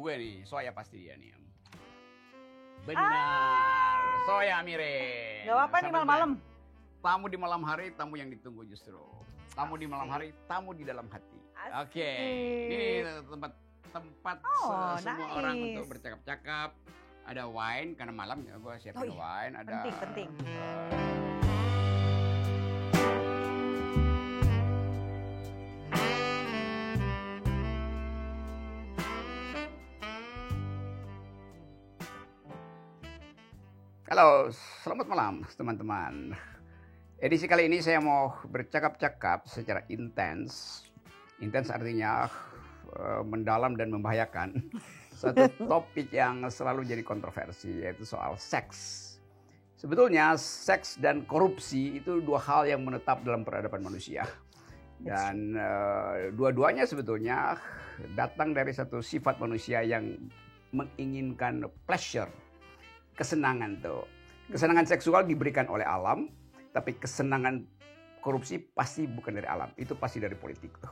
gue nih, Soya pasti dia nih. Benar, Soya Amirin. Gak apa-apa nih malam-malam. Tamu di malam hari, tamu yang ditunggu justru. Tamu di malam hari, tamu di dalam hati. Oke, ini tempat semua orang untuk bercakap-cakap. Ada wine karena malam ya, gue siapin wine. Ada penting. Halo, selamat malam teman-teman. Edisi kali ini saya mau bercakap-cakap secara intens. Intens artinya mendalam dan membahayakan. Satu topik yang selalu jadi kontroversi, yaitu soal seks. Sebetulnya seks dan korupsi itu dua hal yang menetap dalam peradaban manusia. Dan dua-duanya sebetulnya datang dari satu sifat manusia yang menginginkan pleasure. Kesenangan tuh. Kesenangan seksual diberikan oleh alam, tapi kesenangan korupsi pasti bukan dari alam. Itu pasti dari politik tuh,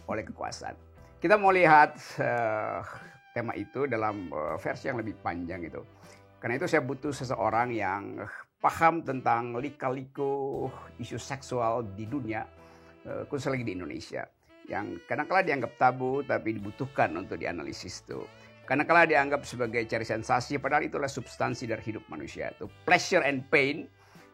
oleh kekuasaan. Kita mau lihat tema itu dalam versi yang lebih panjang itu. Karena itu saya butuh seseorang yang paham tentang lika-liku isu seksual di dunia, khususnya lagi di Indonesia. Yang kadang-kala dianggap tabu, tapi dibutuhkan untuk dianalisis tuh. Karena kala dianggap sebagai cari sensasi, padahal itulah substansi dari hidup manusia. Itu pleasure and pain,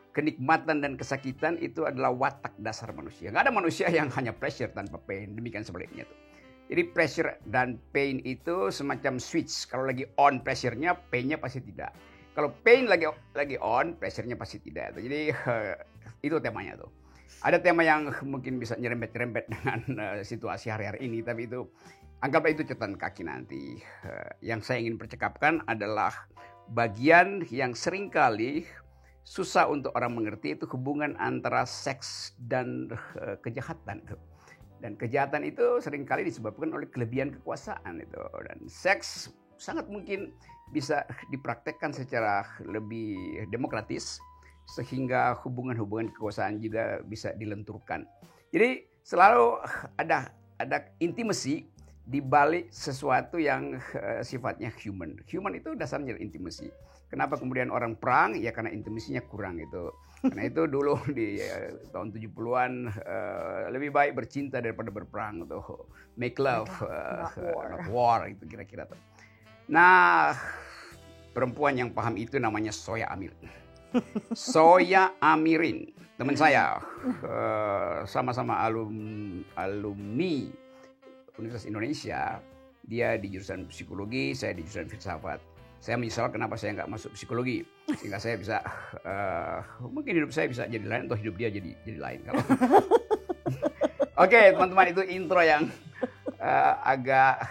kenikmatan dan kesakitan itu adalah watak dasar manusia. Nggak ada manusia yang hanya pleasure tanpa pain, demikian sebaliknya tuh. Jadi pleasure dan pain itu semacam switch. Kalau lagi on pleasure-nya, pain-nya pasti tidak. Kalau pain lagi on, pleasure-nya pasti tidak. Jadi itu temanya tuh. Ada tema yang mungkin bisa nyerempet-nyerempet dengan situasi hari-hari ini, tapi itu anggaplah itu catatan kaki nanti. Yang saya ingin percakapkan adalah bagian yang seringkali susah untuk orang mengerti, itu hubungan antara seks dan kejahatan. Dan kejahatan itu seringkali disebabkan oleh kelebihan kekuasaan itu. Dan seks sangat mungkin bisa dipraktekkan secara lebih demokratis, sehingga hubungan-hubungan kekuasaan juga bisa dilenturkan. Jadi selalu ada intimacy di balik sesuatu yang sifatnya human. Human itu dasarnya intimacy. Kenapa kemudian orang perang? Ya karena intimasinya kurang itu. Karena itu dulu di tahun 70-an lebih baik bercinta daripada berperang tuh. Make love, not war itu kira-kira tuh. Nah, perempuan yang paham itu namanya Soya Amirin. Soya Amirin, teman saya, sama-sama alumni Universitas Indonesia. Dia di jurusan psikologi, saya di jurusan filsafat. Saya menyesal kenapa saya nggak masuk psikologi, sehingga saya bisa mungkin hidup saya bisa jadi lain atau hidup dia jadi lain. Oke, teman-teman, itu intro yang agak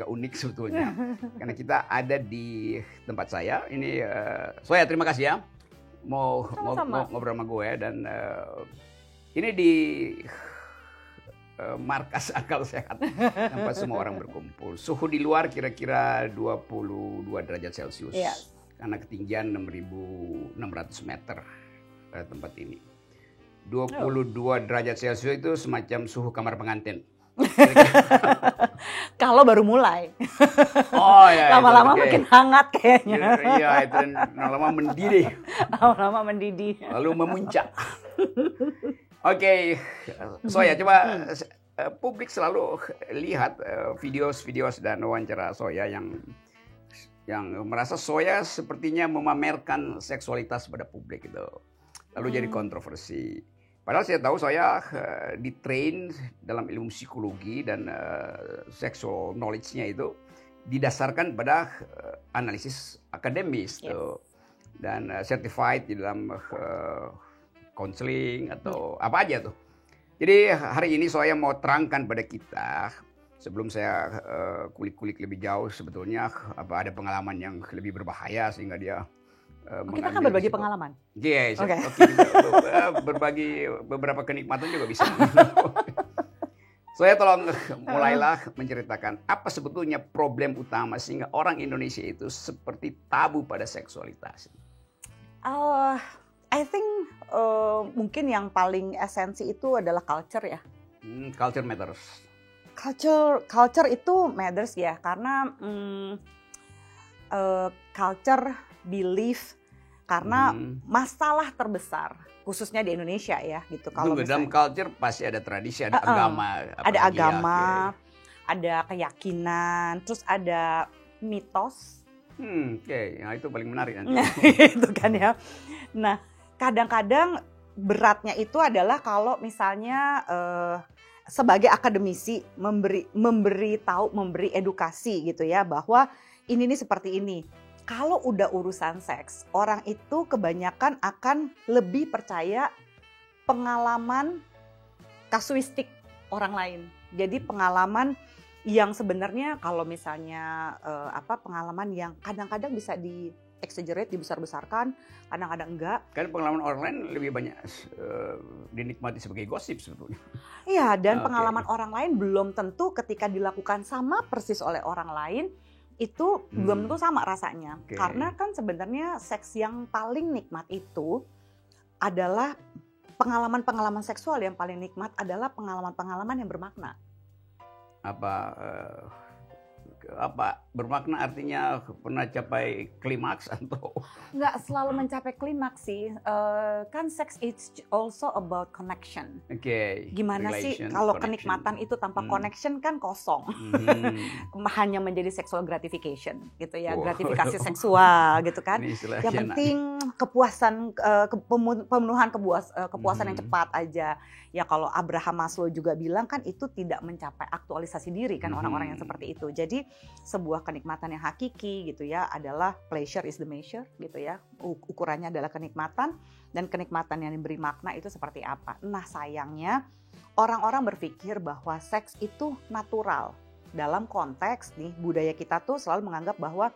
unik sebetulnya, karena kita ada di tempat saya. Ini Soya, terima kasih ya mau ngobrol sama gue. Dan ini di markas akal sehat, tempat semua orang berkumpul. Suhu di luar kira-kira 22 derajat Celcius, karena ketinggian 6.600 meter tempat ini. 22 derajat Celcius itu semacam suhu kamar pengantin. Kalau baru mulai. Oh ya. Lama-lama makin hangat kayaknya. Iya, itu lama-lama mendidih. Lama-lama mendidih. Lalu memuncak. Oke, Soya, coba publik selalu lihat video dan wawancara Soya yang merasa Soya sepertinya memamerkan seksualitas pada publik itu. Lalu jadi kontroversi. Padahal saya tahu Soya ditrain dalam ilmu psikologi dan sexual knowledge-nya itu didasarkan pada analisis akademis tuh. Dan certified di dalam counseling atau apa aja tuh. Jadi hari ini Soya mau terangkan pada kita, sebelum saya kulik-kulik lebih jauh sebetulnya apa ada pengalaman yang lebih berbahaya sehingga dia kita akan berbagi pengalaman. Yes, okay. Berbagi beberapa kenikmatan juga bisa. Soya, tolong mulailah menceritakan apa sebetulnya problem utama sehingga orang Indonesia itu seperti tabu pada seksualitas. I think mungkin yang paling esensi itu adalah culture ya. Culture matters. Culture itu matters ya, karena culture, belief, karena masalah terbesar khususnya di Indonesia ya gitu. Kalau dalam culture pasti ada tradisi, ada agama, ada agama, ada keyakinan, terus ada mitos. Nah itu paling menarik nanti. Itu kan ya. Nah, kadang-kadang beratnya itu adalah kalau misalnya sebagai akademisi memberi edukasi gitu ya, bahwa ini nih seperti ini. Kalau udah urusan seks, orang itu kebanyakan akan lebih percaya pengalaman kasuistik orang lain. Jadi pengalaman yang sebenarnya kalau misalnya pengalaman yang kadang-kadang bisa di-exaggerate, dibesar-besarkan, kadang-kadang enggak. Kan pengalaman orang lain lebih banyak dinikmati sebagai gosip sebetulnya. Iya, dan pengalaman orang lain belum tentu ketika dilakukan sama persis oleh orang lain itu belum tentu sama rasanya. Karena kan sebenarnya seks yang paling nikmat itu adalah pengalaman-pengalaman seksual yang paling nikmat adalah pengalaman-pengalaman yang bermakna. Apa bermakna artinya pernah capai klimaks atau nggak selalu mencapai klimaks sih, kan seks it's also about connection. Gimana sih kalau kenikmatan itu tanpa connection kan kosong, hanya menjadi sexual gratification gitu ya, gratifikasi seksual gitu kan. Yang penting kepuasan, pemenuhan kepuasan yang cepat aja. Ya kalau Abraham Maslow juga bilang kan itu tidak mencapai aktualisasi diri kan orang-orang yang seperti itu. Jadi sebuah kenikmatan yang hakiki gitu ya adalah pleasure is the measure gitu ya. Ukurannya adalah kenikmatan, dan kenikmatan yang diberi makna itu seperti apa. Nah sayangnya orang-orang berpikir bahwa seks itu natural. Dalam konteks nih budaya kita tuh selalu menganggap bahwa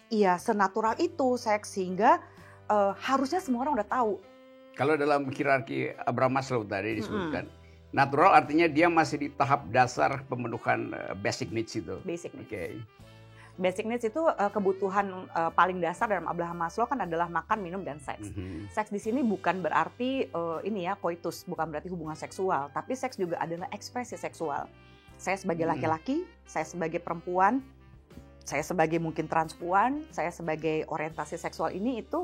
iya senatural itu seks sehingga harusnya semua orang udah tahu. Kalau dalam hierarki Abraham Maslow tadi disebutkan, natural artinya dia masih di tahap dasar pemenuhan basic needs itu. Basic needs. Basic needs itu kebutuhan paling dasar dalam Abraham Maslow kan adalah makan, minum, dan seks. Seks di sini bukan berarti koitus, bukan berarti hubungan seksual, tapi seks juga adalah ekspresi seksual. Saya sebagai laki-laki, saya sebagai perempuan, saya sebagai mungkin transpuan, saya sebagai orientasi seksual ini itu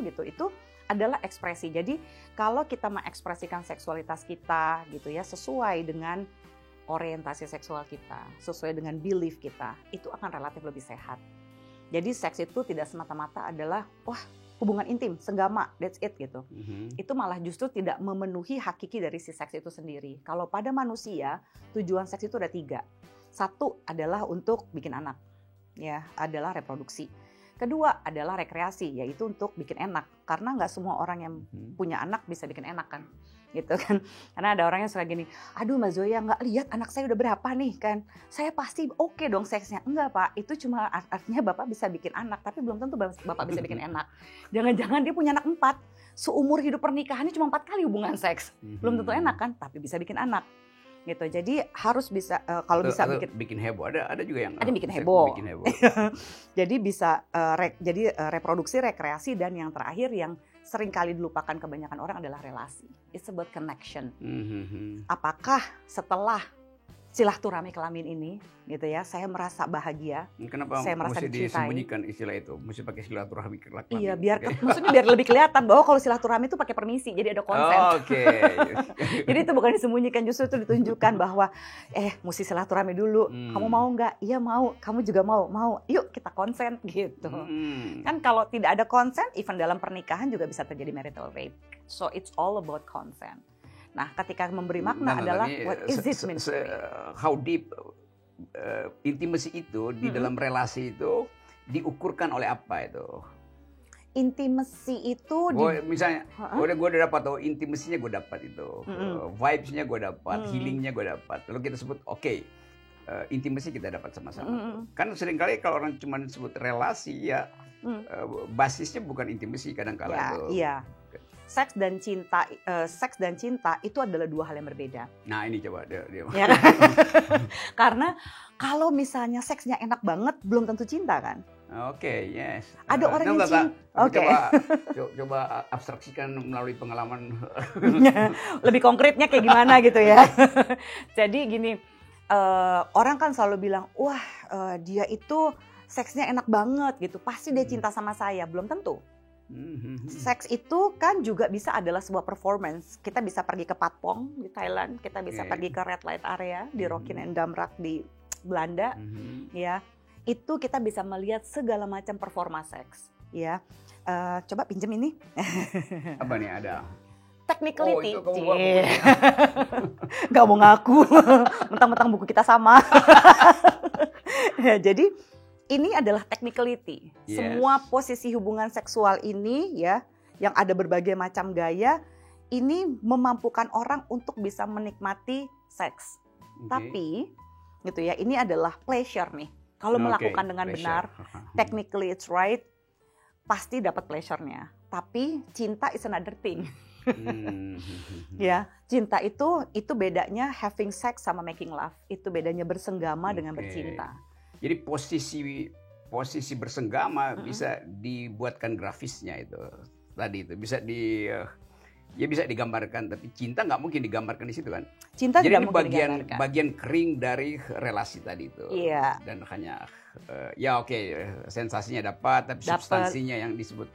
adalah ekspresi. Jadi kalau kita mengekspresikan seksualitas kita gitu ya sesuai dengan orientasi seksual kita, sesuai dengan belief kita, itu akan relatif lebih sehat. Jadi seks itu tidak semata-mata adalah hubungan intim, senggama, that's it gitu. Itu malah justru tidak memenuhi hakiki dari si seks itu sendiri. Kalau pada manusia tujuan seks itu ada 3. Satu adalah untuk bikin anak, ya adalah reproduksi. Kedua adalah rekreasi, yaitu untuk bikin enak. Karena nggak semua orang yang punya anak bisa bikin enak kan, gitu kan. Karena ada orang yang suka gini, aduh Mbak Zoya nggak lihat anak saya udah berapa nih kan. Saya pasti oke dong seksnya. Enggak Pak, itu cuma artinya Bapak bisa bikin anak, tapi belum tentu Bapak bisa bikin enak. Jangan-jangan dia punya anak 4, seumur hidup pernikahannya cuma 4 kali hubungan seks. Belum tentu enak kan, tapi bisa bikin anak. Gitu. Jadi harus bisa kalau bisa bikin heboh, ada juga yang bikin heboh. Jadi bisa jadi reproduksi, rekreasi, dan yang terakhir yang sering kali dilupakan kebanyakan orang adalah relasi. It's about connection. Apakah setelah silaturahmi kelamin ini gitu ya, saya merasa bahagia. Kenapa saya merasa mesti dicintai. disembunyikan istilah itu? Mesti pakai silaturahmi kelamin. Iya, maksudnya biar lebih kelihatan bahwa kalau silaturahmi itu pakai permisi, jadi ada konsen. Jadi itu bukan disembunyikan, justru itu ditunjukkan bahwa mesti silaturahmi dulu. Kamu mau nggak? Iya mau. Kamu juga mau? Mau. Yuk kita konsen gitu. Kan kalau tidak ada konsen, even dalam pernikahan juga bisa terjadi marital rape. So it's all about consent. Nah, ketika memberi makna adalah what is it mean? How deep intimacy itu di dalam relasi itu diukurkan oleh apa itu? Intimacy itu misalnya gue udah dapat intimasinya gue dapat itu, vibes-nya gue dapat, healing-nya gue dapat. Lalu kita sebut intimasi kita dapat sama-sama. Kan seringkali kalau orang cuma sebut relasi ya basisnya bukan intimasi kadang-kala itu. Iya. Seks dan cinta itu adalah 2 hal yang berbeda. Nah ini coba dia. Ya, karena kalau misalnya seksnya enak banget belum tentu cinta kan. Yes. Ada orang yang cinta. Coba abstraksikan melalui pengalaman. Lebih konkretnya kayak gimana gitu ya. Jadi gini, orang kan selalu bilang, wah dia itu seksnya enak banget gitu, pasti dia cinta sama saya. Belum tentu. Seks itu kan juga bisa adalah sebuah performance. Kita bisa pergi ke Patpong di Thailand, kita bisa pergi ke Red Light Area di Rokin and Damrak di Belanda, ya. Itu kita bisa melihat segala macam performa seks, ya. Coba pinjem ini. Apa nih ada? Technicality. Oh, itu kamu Gak mau ngaku, mentang-mentang buku kita sama. Ya, jadi ini adalah technicality. Yes. Semua posisi hubungan seksual ini ya, yang ada berbagai macam gaya, ini memampukan orang untuk bisa menikmati seks. Tapi gitu ya, ini adalah pleasure nih. Kalau melakukan dengan benar, technically it's right, pasti dapat pleasure-nya. Tapi cinta is another thing. Ya, cinta itu bedanya having sex sama making love. Itu bedanya bersenggama dengan bercinta. Jadi posisi bersenggama bisa dibuatkan grafisnya itu tadi itu bisa bisa digambarkan, tapi cinta nggak mungkin digambarkan di situ kan. Cinta jadi tidak ini mungkin bagian kering dari relasi tadi itu. Iya. Dan hanya sensasinya dapat, tapi substansinya yang disebut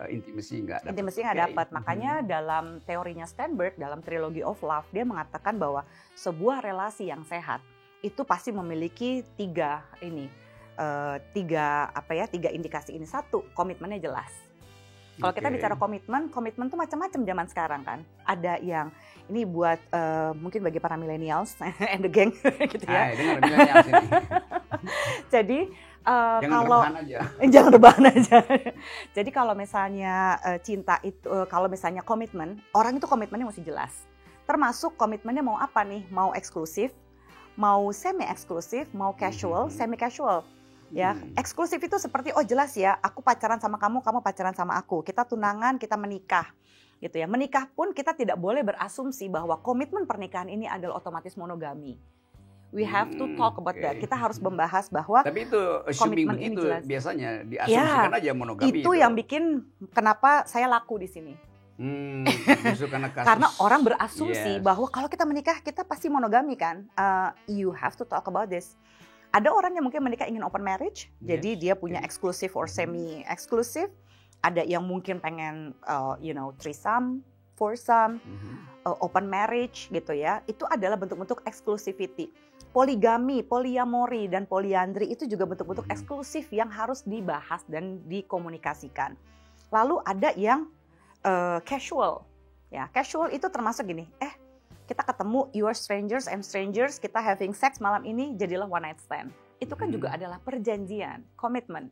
intimacy nggak dapat. Intimacy nggak dapat. Makanya dalam teorinya Sternberg, dalam Trilogy of Love, dia mengatakan bahwa sebuah relasi yang sehat itu pasti memiliki tiga indikasi ini. Satu, komitmennya jelas. Kalau kita bicara komitmen tuh macam-macam zaman sekarang kan. Ada yang ini buat mungkin bagi para millennials and the gang gitu ya. Dengar millennials ini. Jadi jangan rebahan aja. Jadi kalau misalnya cinta itu, kalau misalnya komitmen, orang itu komitmennya mesti jelas. Termasuk komitmennya mau apa nih? Mau eksklusif, mau semi eksklusif, mau casual, semi casual. Ya, eksklusif itu seperti jelas ya, aku pacaran sama kamu, kamu pacaran sama aku. Kita tunangan, kita menikah. Gitu ya. Menikah pun kita tidak boleh berasumsi bahwa komitmen pernikahan ini adalah otomatis monogami. We have to talk about that. Kita harus membahas bahwa tapi itu komitmen itu biasanya diasumsikan aja monogami. Itu yang bikin kenapa saya laku di sini. Karena orang berasumsi bahwa kalau kita menikah kita pasti monogami kan. You have to talk about this. Ada orang yang mungkin menikah ingin open marriage, jadi dia punya eksklusif or semi eksklusif. Ada yang mungkin pengen threesome, foursome, open marriage gitu ya. Itu adalah bentuk-bentuk exclusivity. Poligami, poliamori dan poliandri itu juga bentuk-bentuk eksklusif yang harus dibahas dan dikomunikasikan. Lalu ada yang casual. Ya, casual itu termasuk gini, kita ketemu, you are strangers, I'm strangers, kita having sex malam ini, jadilah one night stand. Itu kan juga adalah perjanjian, komitmen.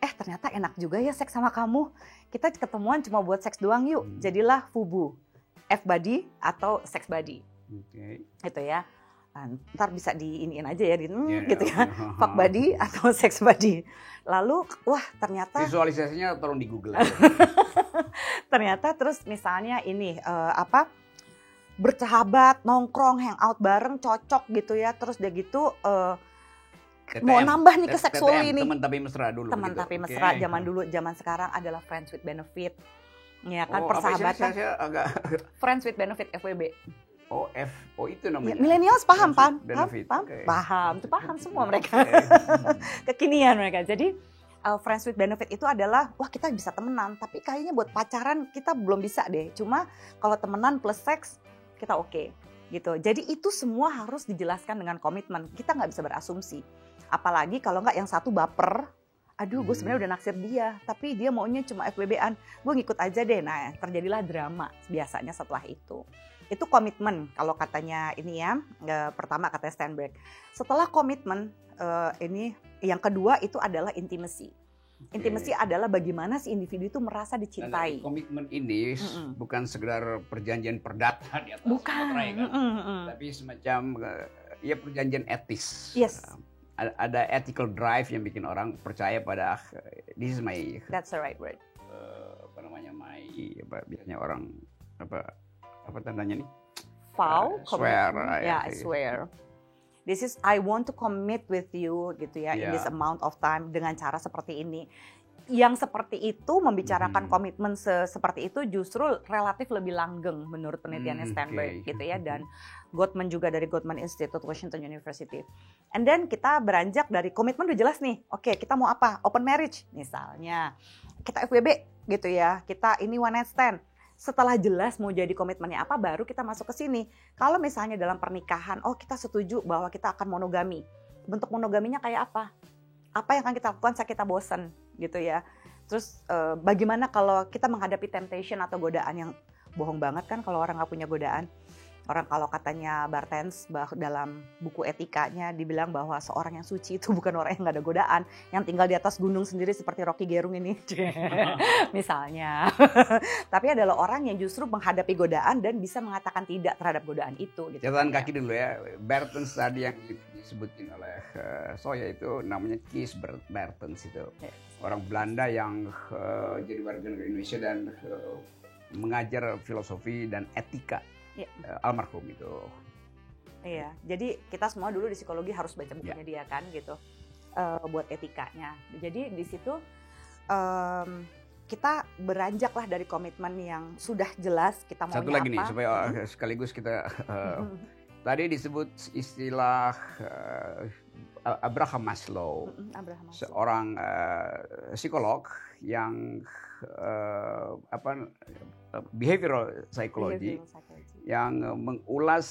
Ternyata enak juga ya seks sama kamu. Kita ketemuan cuma buat seks doang yuk, jadilah FUBU, F-buddy atau sex buddy. Gitu ya. Ntar bisa diiniin aja ya, gitu ya, fuck buddy atau sex buddy. Lalu, ternyata visualisasinya tolong di Google. Ternyata terus misalnya ini bersahabat, nongkrong, hangout bareng, cocok gitu ya. Terus udah gitu mau nambah nih ke seksual ini. Teman tapi mesra dulu. Teman tapi mesra zaman dulu, zaman sekarang adalah friends with benefit. Ya kan, persahabatan. Friends with benefit, FWB. Itu namanya. Millennials paham semua mereka. Kekinian mereka. Jadi friends with benefit itu adalah kita bisa temenan, tapi kayaknya buat pacaran kita belum bisa deh. Cuma kalau temenan plus seks kita oke. Gitu. Jadi itu semua harus dijelaskan dengan komitmen. Kita nggak bisa berasumsi. Apalagi kalau nggak yang satu baper. Aduh, gue sebenarnya udah naksir dia, tapi dia maunya cuma FWB-an. Gue ngikut aja deh. Nah, terjadilah drama biasanya setelah itu. Itu komitmen kalau katanya ini ya, pertama katanya Sternberg. Setelah komitmen, ini yang kedua itu adalah intimacy. Intimacy adalah bagaimana si individu itu merasa dicintai. Nah, komitmen ini bukan sekedar perjanjian perdata di atas materai kan, tapi semacam perjanjian etis. Yes. Ada ethical drive yang bikin orang percaya pada this is my. That's the right word. Biasanya orang apa tandanya nih? Vow, swear. I swear. This is I want to commit with you gitu ya, in this amount of time dengan cara seperti ini. yang seperti itu membicarakan komitmen seperti itu justru relatif lebih langgeng menurut penelitiannya Sternberg gitu ya, dan Gottman juga dari Gottman Institute Washington University. And then kita beranjak dari komitmen udah jelas nih, oke kita mau apa? Open marriage misalnya, kita FWB gitu ya, kita ini one night stand. Setelah jelas mau jadi komitmennya apa, baru kita masuk ke sini. Kalau misalnya dalam pernikahan, oh kita setuju bahwa kita akan monogami. Bentuk monogaminya kayak apa? Apa yang akan kita lakukan saat kita bosan gitu ya. Terus bagaimana kalau kita menghadapi temptation atau godaan yang bohong banget kan kalau orang nggak punya godaan. Orang kalau katanya Barthes dalam buku etikanya dibilang bahwa seorang yang suci itu bukan orang yang nggak ada godaan, yang tinggal di atas gunung sendiri seperti Rocky Gerung ini, misalnya. Tapi adalah orang yang justru menghadapi godaan dan bisa mengatakan tidak terhadap godaan itu. Gitu. Catatan kaki dulu ya, Barthes tadi yang disebutin oleh Soya itu namanya Kees Barthes itu. Orang Belanda yang jadi warga negara Indonesia dan mengajar filosofi dan etika. Ya. Almarhum itu. Iya, jadi kita semua dulu di psikologi harus baca bukunya dia kan gitu, buat etikanya. Jadi di situ kita beranjaklah dari komitmen yang sudah jelas kita maunya apa. Satu lagi nih supaya sekaligus kita tadi disebut istilah Abraham Maslow, seorang psikolog yang behavioral psychology yang mengulas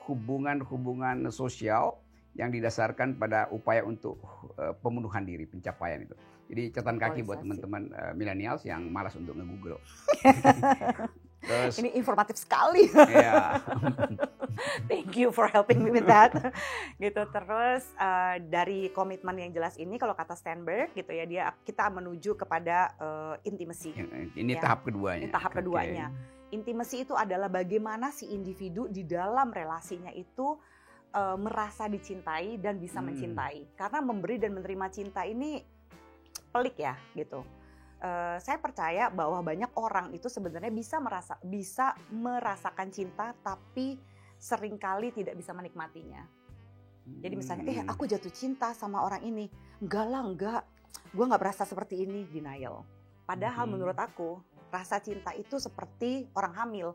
hubungan-hubungan sosial yang didasarkan pada upaya untuk pemenuhan diri, pencapaian itu. Jadi catatan kaki buat teman-teman millennials yang malas untuk nge-google. Terus, ini informatif sekali. Yeah. Thank you for helping me with that. Gitu. Terus dari komitmen yang jelas ini, kalau kata Sternberg gitu ya, kita menuju kepada intimacy. Ini ya. Tahap keduanya. Ini tahap keduanya. Intimacy itu adalah bagaimana si individu di dalam relasinya itu merasa dicintai dan bisa mencintai. Karena memberi dan menerima cinta ini pelik ya gitu. Saya percaya bahwa banyak orang itu sebenarnya bisa merasakan cinta tapi seringkali tidak bisa menikmatinya. Jadi misalnya, aku jatuh cinta sama orang ini. Enggak, gue gak berasa seperti ini, denial. Padahal menurut aku, rasa cinta itu seperti orang hamil.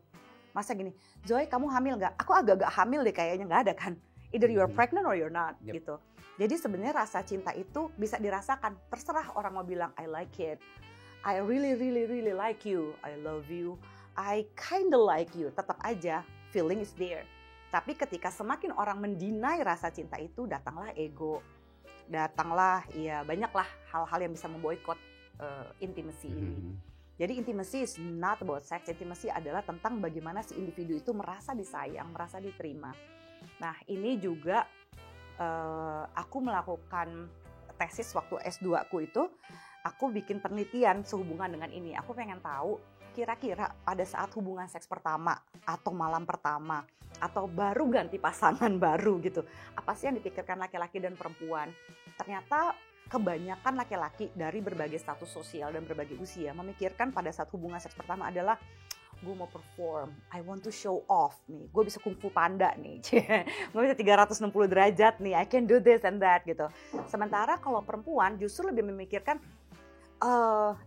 Masa gini, Joy kamu hamil gak? Aku agak-agak hamil deh kayaknya, gak ada kan? Either you're pregnant or you're not, gitu. Jadi sebenarnya rasa cinta itu bisa dirasakan. Terserah orang mau bilang, I like it. I really, really, really like you. I love you. I kinda like you. Tetap aja, feeling is there. Tapi ketika semakin orang mendinai rasa cinta itu, datanglah ego. Datanglah, ya banyaklah hal-hal yang bisa memboikot intimacy ini. Jadi intimacy is not about sex. Intimacy adalah tentang bagaimana si individu itu merasa disayang, merasa diterima. Nah ini juga aku melakukan tesis waktu S2 aku itu, aku bikin penelitian sehubungan dengan ini. Aku pengen tahu kira-kira pada saat hubungan seks pertama atau malam pertama atau baru ganti pasangan baru gitu, apa sih yang dipikirkan laki-laki dan perempuan. Ternyata kebanyakan laki-laki dari berbagai status sosial dan berbagai usia memikirkan pada saat hubungan seks pertama adalah gue mau perform, I want to show off nih, gue bisa kungfu panda nih, gue bisa 360 derajat nih, I can do this and that gitu. Sementara kalau perempuan justru lebih memikirkan,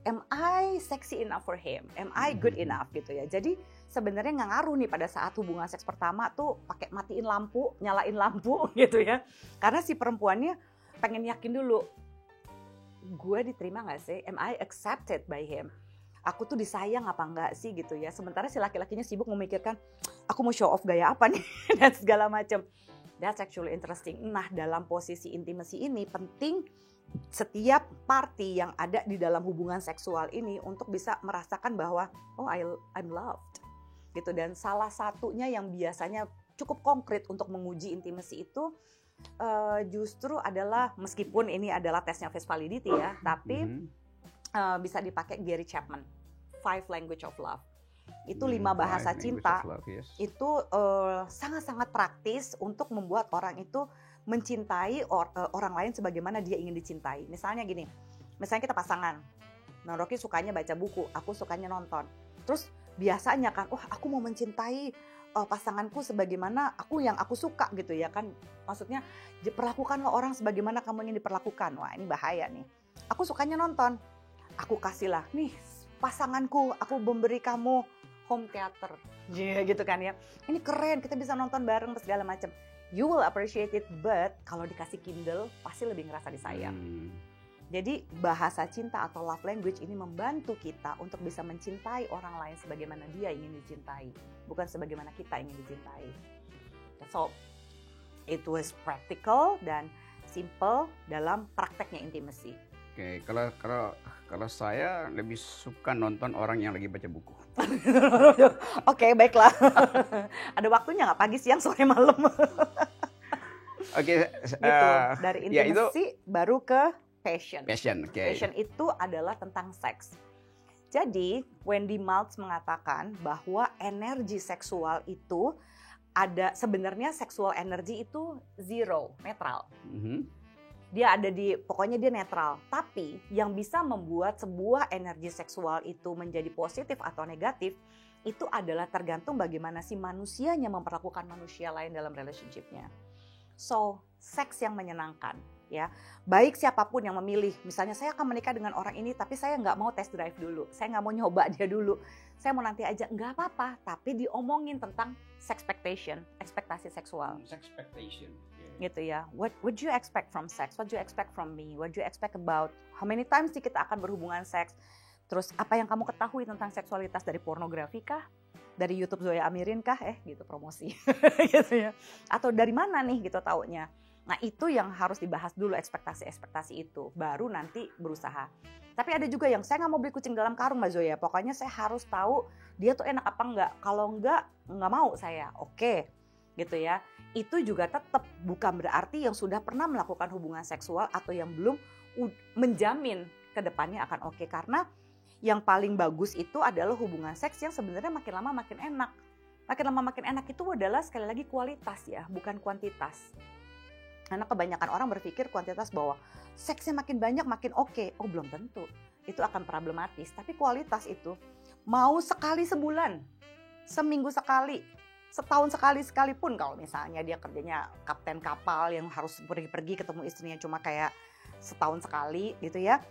am I sexy enough for him, am I good enough gitu ya. Jadi sebenarnya nggak ngaruh nih pada saat hubungan seks pertama tuh pakai matiin lampu, nyalain lampu gitu ya. Karena si perempuannya pengen yakin dulu, gue diterima nggak sih? Am I accepted by him? Aku tuh disayang apa enggak sih gitu ya. Sementara si laki-lakinya sibuk memikirkan, aku mau show off gaya apa nih dan segala macam. That's actually interesting. Nah dalam posisi intimacy ini penting setiap party yang ada di dalam hubungan seksual ini untuk bisa merasakan bahwa oh I'm loved gitu. Dan salah satunya yang biasanya cukup konkret untuk menguji intimacy itu justru adalah, meskipun ini adalah tesnya face validity ya, tapi bisa dipakai Gary Chapman, 5 Language of Love. Itu 5 bahasa cinta. Love, yes. Itu sangat-sangat praktis untuk membuat orang itu mencintai orang lain sebagaimana dia ingin dicintai. Misalnya gini, misalnya kita pasangan. Nah, Rocky sukanya baca buku, aku sukanya nonton. Terus biasanya kan, aku mau mencintai pasanganku sebagaimana yang aku suka gitu ya kan. Maksudnya perlakukanlah orang sebagaimana kamu ingin diperlakukan. Wah ini bahaya nih. Aku sukanya nonton, aku kasihlah nih pasanganku, aku memberi kamu home theater, gitu kan ya. Ini keren, kita bisa nonton bareng segala macam. You will appreciate it, but kalau dikasih Kindle pasti lebih ngerasa disayang. Jadi bahasa cinta atau love language ini membantu kita untuk bisa mencintai orang lain sebagaimana dia ingin dicintai, bukan sebagaimana kita ingin dicintai. So it was practical dan simple dalam prakteknya intimacy. Oke, kalau saya lebih suka nonton orang yang lagi baca buku. Oke, baiklah. Ada waktunya nggak pagi, siang, sore, malam? Oke, gitu. Dari intimacy baru ke passion. Okay. Passion itu adalah tentang seks. Jadi Wendy Maltz mengatakan bahwa energi seksual itu ada, sebenarnya sexual energy itu zero, netral. Dia ada pokoknya dia netral. Tapi yang bisa membuat sebuah energi seksual itu menjadi positif atau negatif itu adalah tergantung bagaimana si manusianya memperlakukan manusia lain dalam relationship-nya. So, seks yang menyenangkan, ya. Baik siapapun yang memilih, misalnya saya akan menikah dengan orang ini, tapi saya nggak mau test drive dulu, saya nggak mau nyoba dia dulu, saya mau nanti aja, nggak apa-apa. Tapi diomongin tentang sexpectation, ekspektasi seksual. Sexpectation. Gitu ya. What would you expect from sex? What do you expect from me? What do you expect about how many times sih kita akan berhubungan seks? Terus apa yang kamu ketahui tentang seksualitas dari pornografi kah? Dari YouTube Zoya Amirin kah? Gitu promosi. Gitu ya. Atau dari mana nih gitu taunya? Nah, itu yang harus dibahas dulu, ekspektasi-ekspektasi itu. Baru nanti berusaha. Tapi ada juga yang saya nggak mau beli kucing dalam karung Mbak Zoya. Pokoknya saya harus tahu dia tuh enak apa enggak. Kalau enggak mau saya. Oke. Gitu ya. Itu juga tetap bukan berarti yang sudah pernah melakukan hubungan seksual atau yang belum menjamin ke depannya akan oke. Karena yang paling bagus itu adalah hubungan seks yang sebenarnya makin lama makin enak. Makin lama makin enak itu adalah sekali lagi kualitas ya, bukan kuantitas. Karena kebanyakan orang berpikir kuantitas bahwa seksnya makin banyak makin oke. Oh, belum tentu. Itu akan problematis. Tapi kualitas itu mau sekali sebulan, seminggu sekali, setahun sekali sekalipun, kalau misalnya dia kerjanya kapten kapal yang harus pergi-pergi ketemu istrinya cuma kayak setahun sekali gitu ya.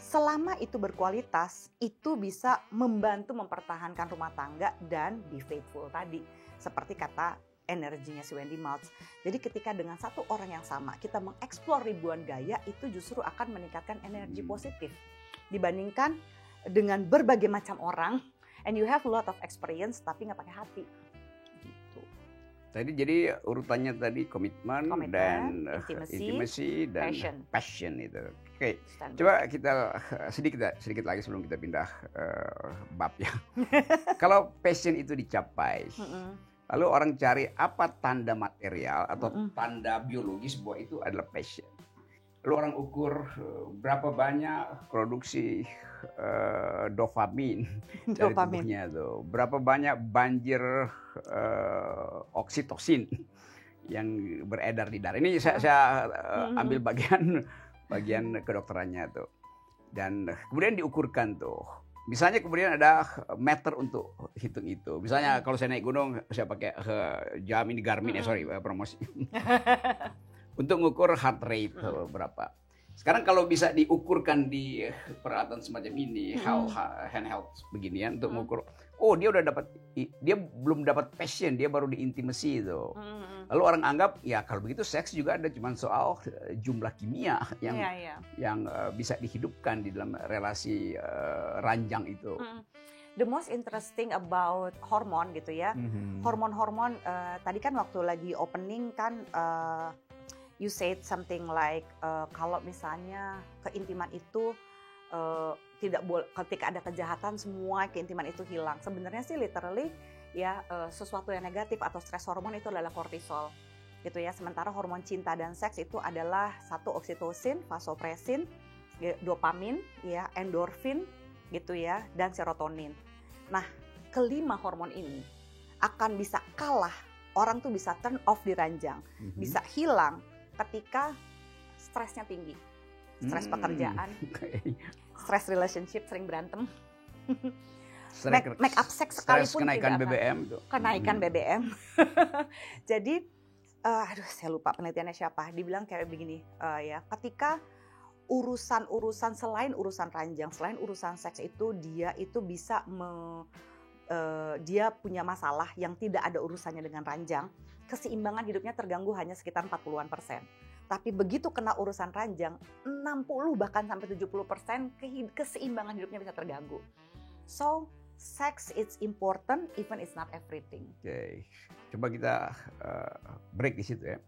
Selama itu berkualitas, itu bisa membantu mempertahankan rumah tangga dan be faithful tadi. Seperti kata energinya si Wendy Maltz. Jadi ketika dengan satu orang yang sama kita mengeksplor ribuan gaya, itu justru akan meningkatkan energi positif. Dibandingkan dengan berbagai macam orang, and you have a lot of experience tapi nggak pakai hati. Tadi jadi urutannya tadi komitmen dan intimacy dan passion itu. Oke, coba kita sedikit lagi sebelum kita pindah bab ya. Kalau passion itu dicapai, lalu orang cari apa tanda material atau tanda biologis bahwa itu adalah passion. Lalu orang ukur berapa banyak produksi dopamin dari tubuhnya tuh, berapa banyak banjir oksitosin yang beredar di darah. Ini saya ambil bagian kedokterannya tuh, dan kemudian diukurkan tuh. Misalnya kemudian ada meter untuk hitung itu. Misalnya kalau saya naik gunung, saya pakai Garmin, promosi. Untuk mengukur heart rate berapa. Sekarang kalau bisa diukurkan di peralatan semacam ini, handheld beginian untuk mengukur, oh dia belum dapat passion, dia baru di intimacy itu. Lalu orang anggap ya kalau begitu seks juga ada cuma soal jumlah kimia yang bisa dihidupkan di dalam relasi ranjang itu. The most interesting about hormon gitu ya, hormon-hormon tadi kan waktu lagi opening kan you said something like kalau misalnya keintiman itu tidak boleh, ketika ada kejahatan semua keintiman itu hilang. Sebenarnya sih literally ya sesuatu yang negatif atau stres hormon itu adalah kortisol gitu ya. Sementara hormon cinta dan seks itu adalah satu oksitosin, vasopresin, dopamin ya, endorfin gitu ya, dan serotonin. Nah, kelima hormon ini akan bisa kalah, orang tuh bisa turn off di ranjang, bisa hilang ketika stresnya tinggi. Stres pekerjaan, stres relationship, sering berantem, make up seks sekalipun kenaikan tidak BBM akan. Kenaikan BBM. Jadi, saya lupa penelitiannya siapa, dibilang kayak begini, ya, ketika urusan-urusan selain urusan ranjang, selain urusan seks itu dia itu bisa dia punya masalah yang tidak ada urusannya dengan ranjang, keseimbangan hidupnya terganggu hanya sekitar 40-an%. Tapi begitu kena urusan ranjang, 60 bahkan sampai 70% keseimbangan hidupnya bisa terganggu. So, sex is important even it's not everything. Oke, coba kita break di situ ya.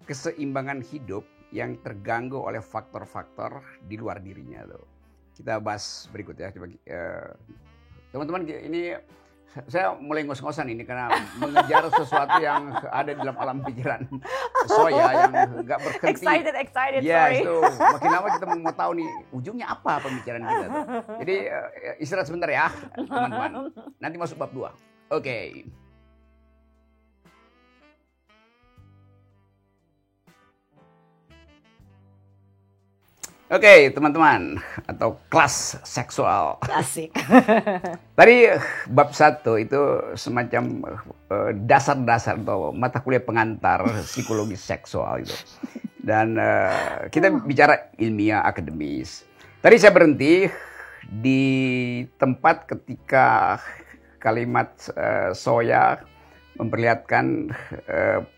Keseimbangan hidup yang terganggu oleh faktor-faktor di luar dirinya tuh. Kita bahas berikut ya. Coba teman-teman, ini saya mulai ngos-ngosan ini karena mengejar sesuatu yang ada di dalam alam pikiran Zoya yang nggak berhenti. Excited, ya, sorry. itu makin lama kita mau tahu nih ujungnya apa pembicaraan kita tuh. Jadi istirahat sebentar ya teman-teman. Nanti masuk bab 2. Oke. Oke, teman-teman, atau kelas seksual. Asik. Tadi bab 1 itu semacam dasar-dasar atau mata kuliah pengantar psikologi seksual itu. Dan kita bicara ilmiah akademis. Tadi saya berhenti di tempat ketika kalimat Zoya memperlihatkan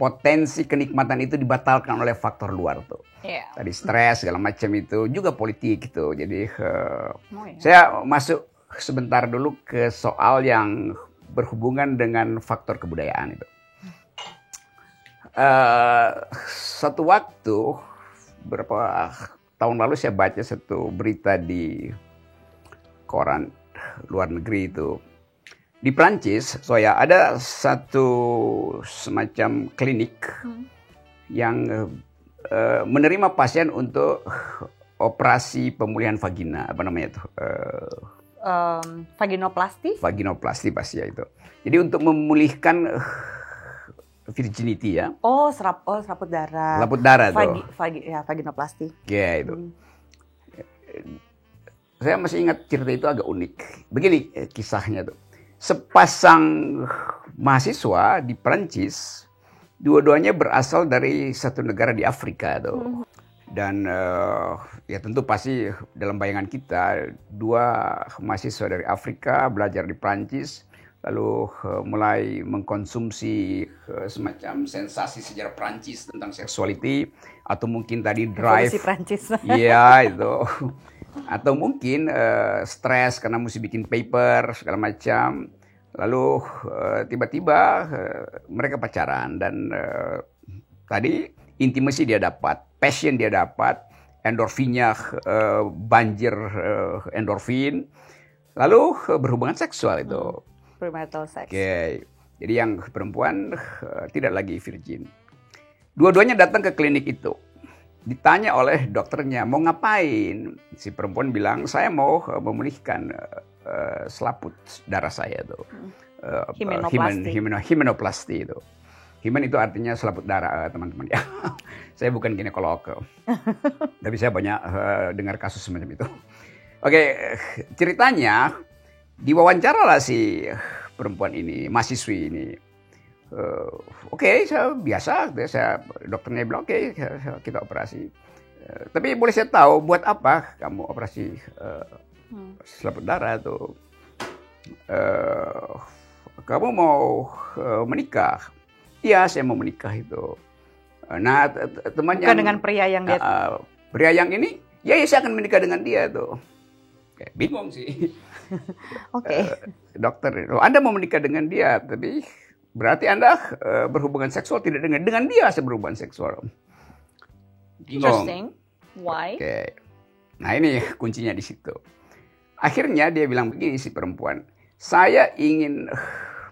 potensi kenikmatan itu dibatalkan oleh faktor luar tuh. Yeah. Tadi stres segala macam itu juga politik gitu. Jadi saya masuk sebentar dulu ke soal yang berhubungan dengan faktor kebudayaan itu. Satu waktu beberapa tahun lalu saya baca satu berita di koran luar negeri itu. Di Prancis, Zoya, ada satu semacam klinik yang menerima pasien untuk operasi pemulihan vagina, apa namanya itu? Vaginoplasti? Vaginoplasti pasti ya itu. Jadi untuk memulihkan virginity ya. Seraput darah. Laput darah tuh. Vaginoplasti. Ya itu. Saya masih ingat cerita itu agak unik. Begini kisahnya tuh. Sepasang mahasiswa di Prancis, dua-duanya berasal dari satu negara di Afrika tuh. Dan ya tentu pasti dalam bayangan kita, dua mahasiswa dari Afrika belajar di Prancis, lalu mulai mengkonsumsi semacam sensasi sejarah Prancis tentang sexuality, atau mungkin tadi drive. Evolusi Prancis. Iya itu. Atau mungkin stres karena mesti bikin paper segala macam. Lalu tiba-tiba mereka pacaran dan tadi intimacy dia dapat, passion dia dapat, endorfinnya banjir endorfin. Lalu berhubungan seksual itu. Premarital sex. Oke. Jadi yang perempuan tidak lagi virgin. Dua-duanya datang ke klinik itu. Ditanya oleh dokternya, mau ngapain? Si perempuan bilang, saya mau memulihkan selaput darah saya tuh. Hymenoplasti itu. Hymen itu artinya selaput darah, teman-teman ya. Saya bukan ginekolog. Tapi saya banyak dengar kasus semacam itu. Oke, ceritanya diwawancaralah si perempuan ini, mahasiswi ini. Oke, saya biasa, dokternya bilang oke, kita operasi. Tapi boleh saya tahu buat apa kamu operasi selaput darah tuh? Kamu mau menikah? Iya, saya mau menikah itu. Nah, temannya. Bukan dengan pria yang dia. Pria yang ini, ya saya akan menikah dengan dia tuh. Kayak bingung sih. Oke. Dokter, Anda mau menikah dengan dia, tapi berarti Anda berhubungan seksual tidak dengan dia saya berhubungan seksual. Interesting. Why? Oke. Nah ini kuncinya di situ. Akhirnya dia bilang begini si perempuan, saya ingin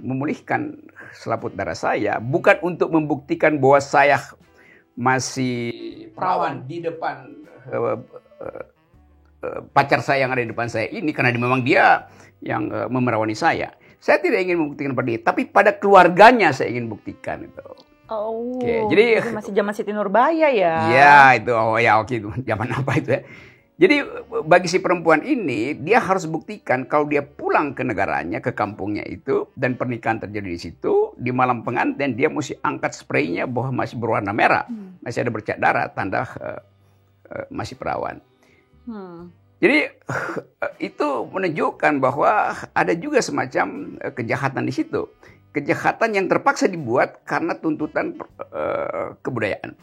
memulihkan selaput darah saya bukan untuk membuktikan bahwa saya masih perawan di depan pacar saya yang ada di depan saya ini, karena memang dia yang memerawani saya. Saya tidak ingin membuktikan pada dia, tapi pada keluarganya saya ingin buktikan itu. Oh, oke, jadi masih zaman Siti Nurbaya ya? Ya itu, itu zaman apa itu ya? Jadi bagi si perempuan ini, dia harus buktikan kalau dia pulang ke negaranya, ke kampungnya itu, dan pernikahan terjadi di situ, di malam pengantin dia mesti angkat spraynya bahwa masih berwarna merah, masih ada bercak darah, tanda masih perawan. Jadi itu menunjukkan bahwa ada juga semacam kejahatan di situ. Kejahatan yang terpaksa dibuat karena tuntutan kebudayaan.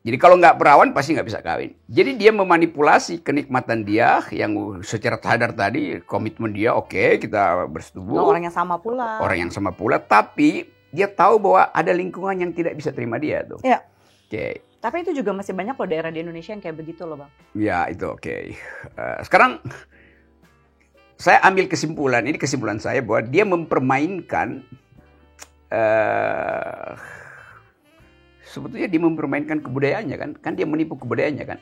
Jadi kalau nggak perawan pasti nggak bisa kawin. Jadi dia memanipulasi kenikmatan dia yang secara sadar tadi, komitmen dia oke, kita bersetubuh. Orang yang sama pula. Orang yang sama pula, tapi dia tahu bahwa ada lingkungan yang tidak bisa terima dia tuh. Iya. Oke. Tapi itu juga masih banyak loh daerah di Indonesia yang kayak begitu loh Bang. Ya itu oke. Sekarang saya ambil kesimpulan, ini kesimpulan saya bahwa dia mempermainkan sebetulnya dia mempermainkan kebudayaannya kan dia menipu kebudayaannya kan.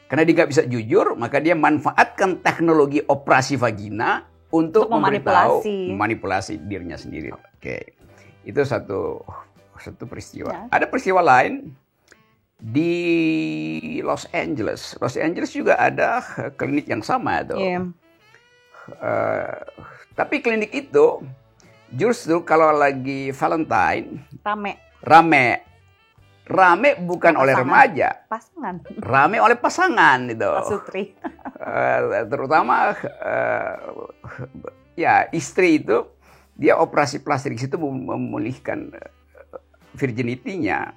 Karena dia nggak bisa jujur, maka dia manfaatkan teknologi operasi vagina untuk memanipulasi dirinya sendiri. Oke. Itu satu peristiwa. Ya. Ada peristiwa lain di Los Angeles. Los Angeles juga ada klinik yang sama tuh. Yeah. Tapi klinik itu justru kalau lagi Valentine rame bukan pasangan. Oleh remaja, rame oleh pasangan itu. Pasutri. Terutama ya istri itu dia operasi plastik situ memulihkan virginity-nya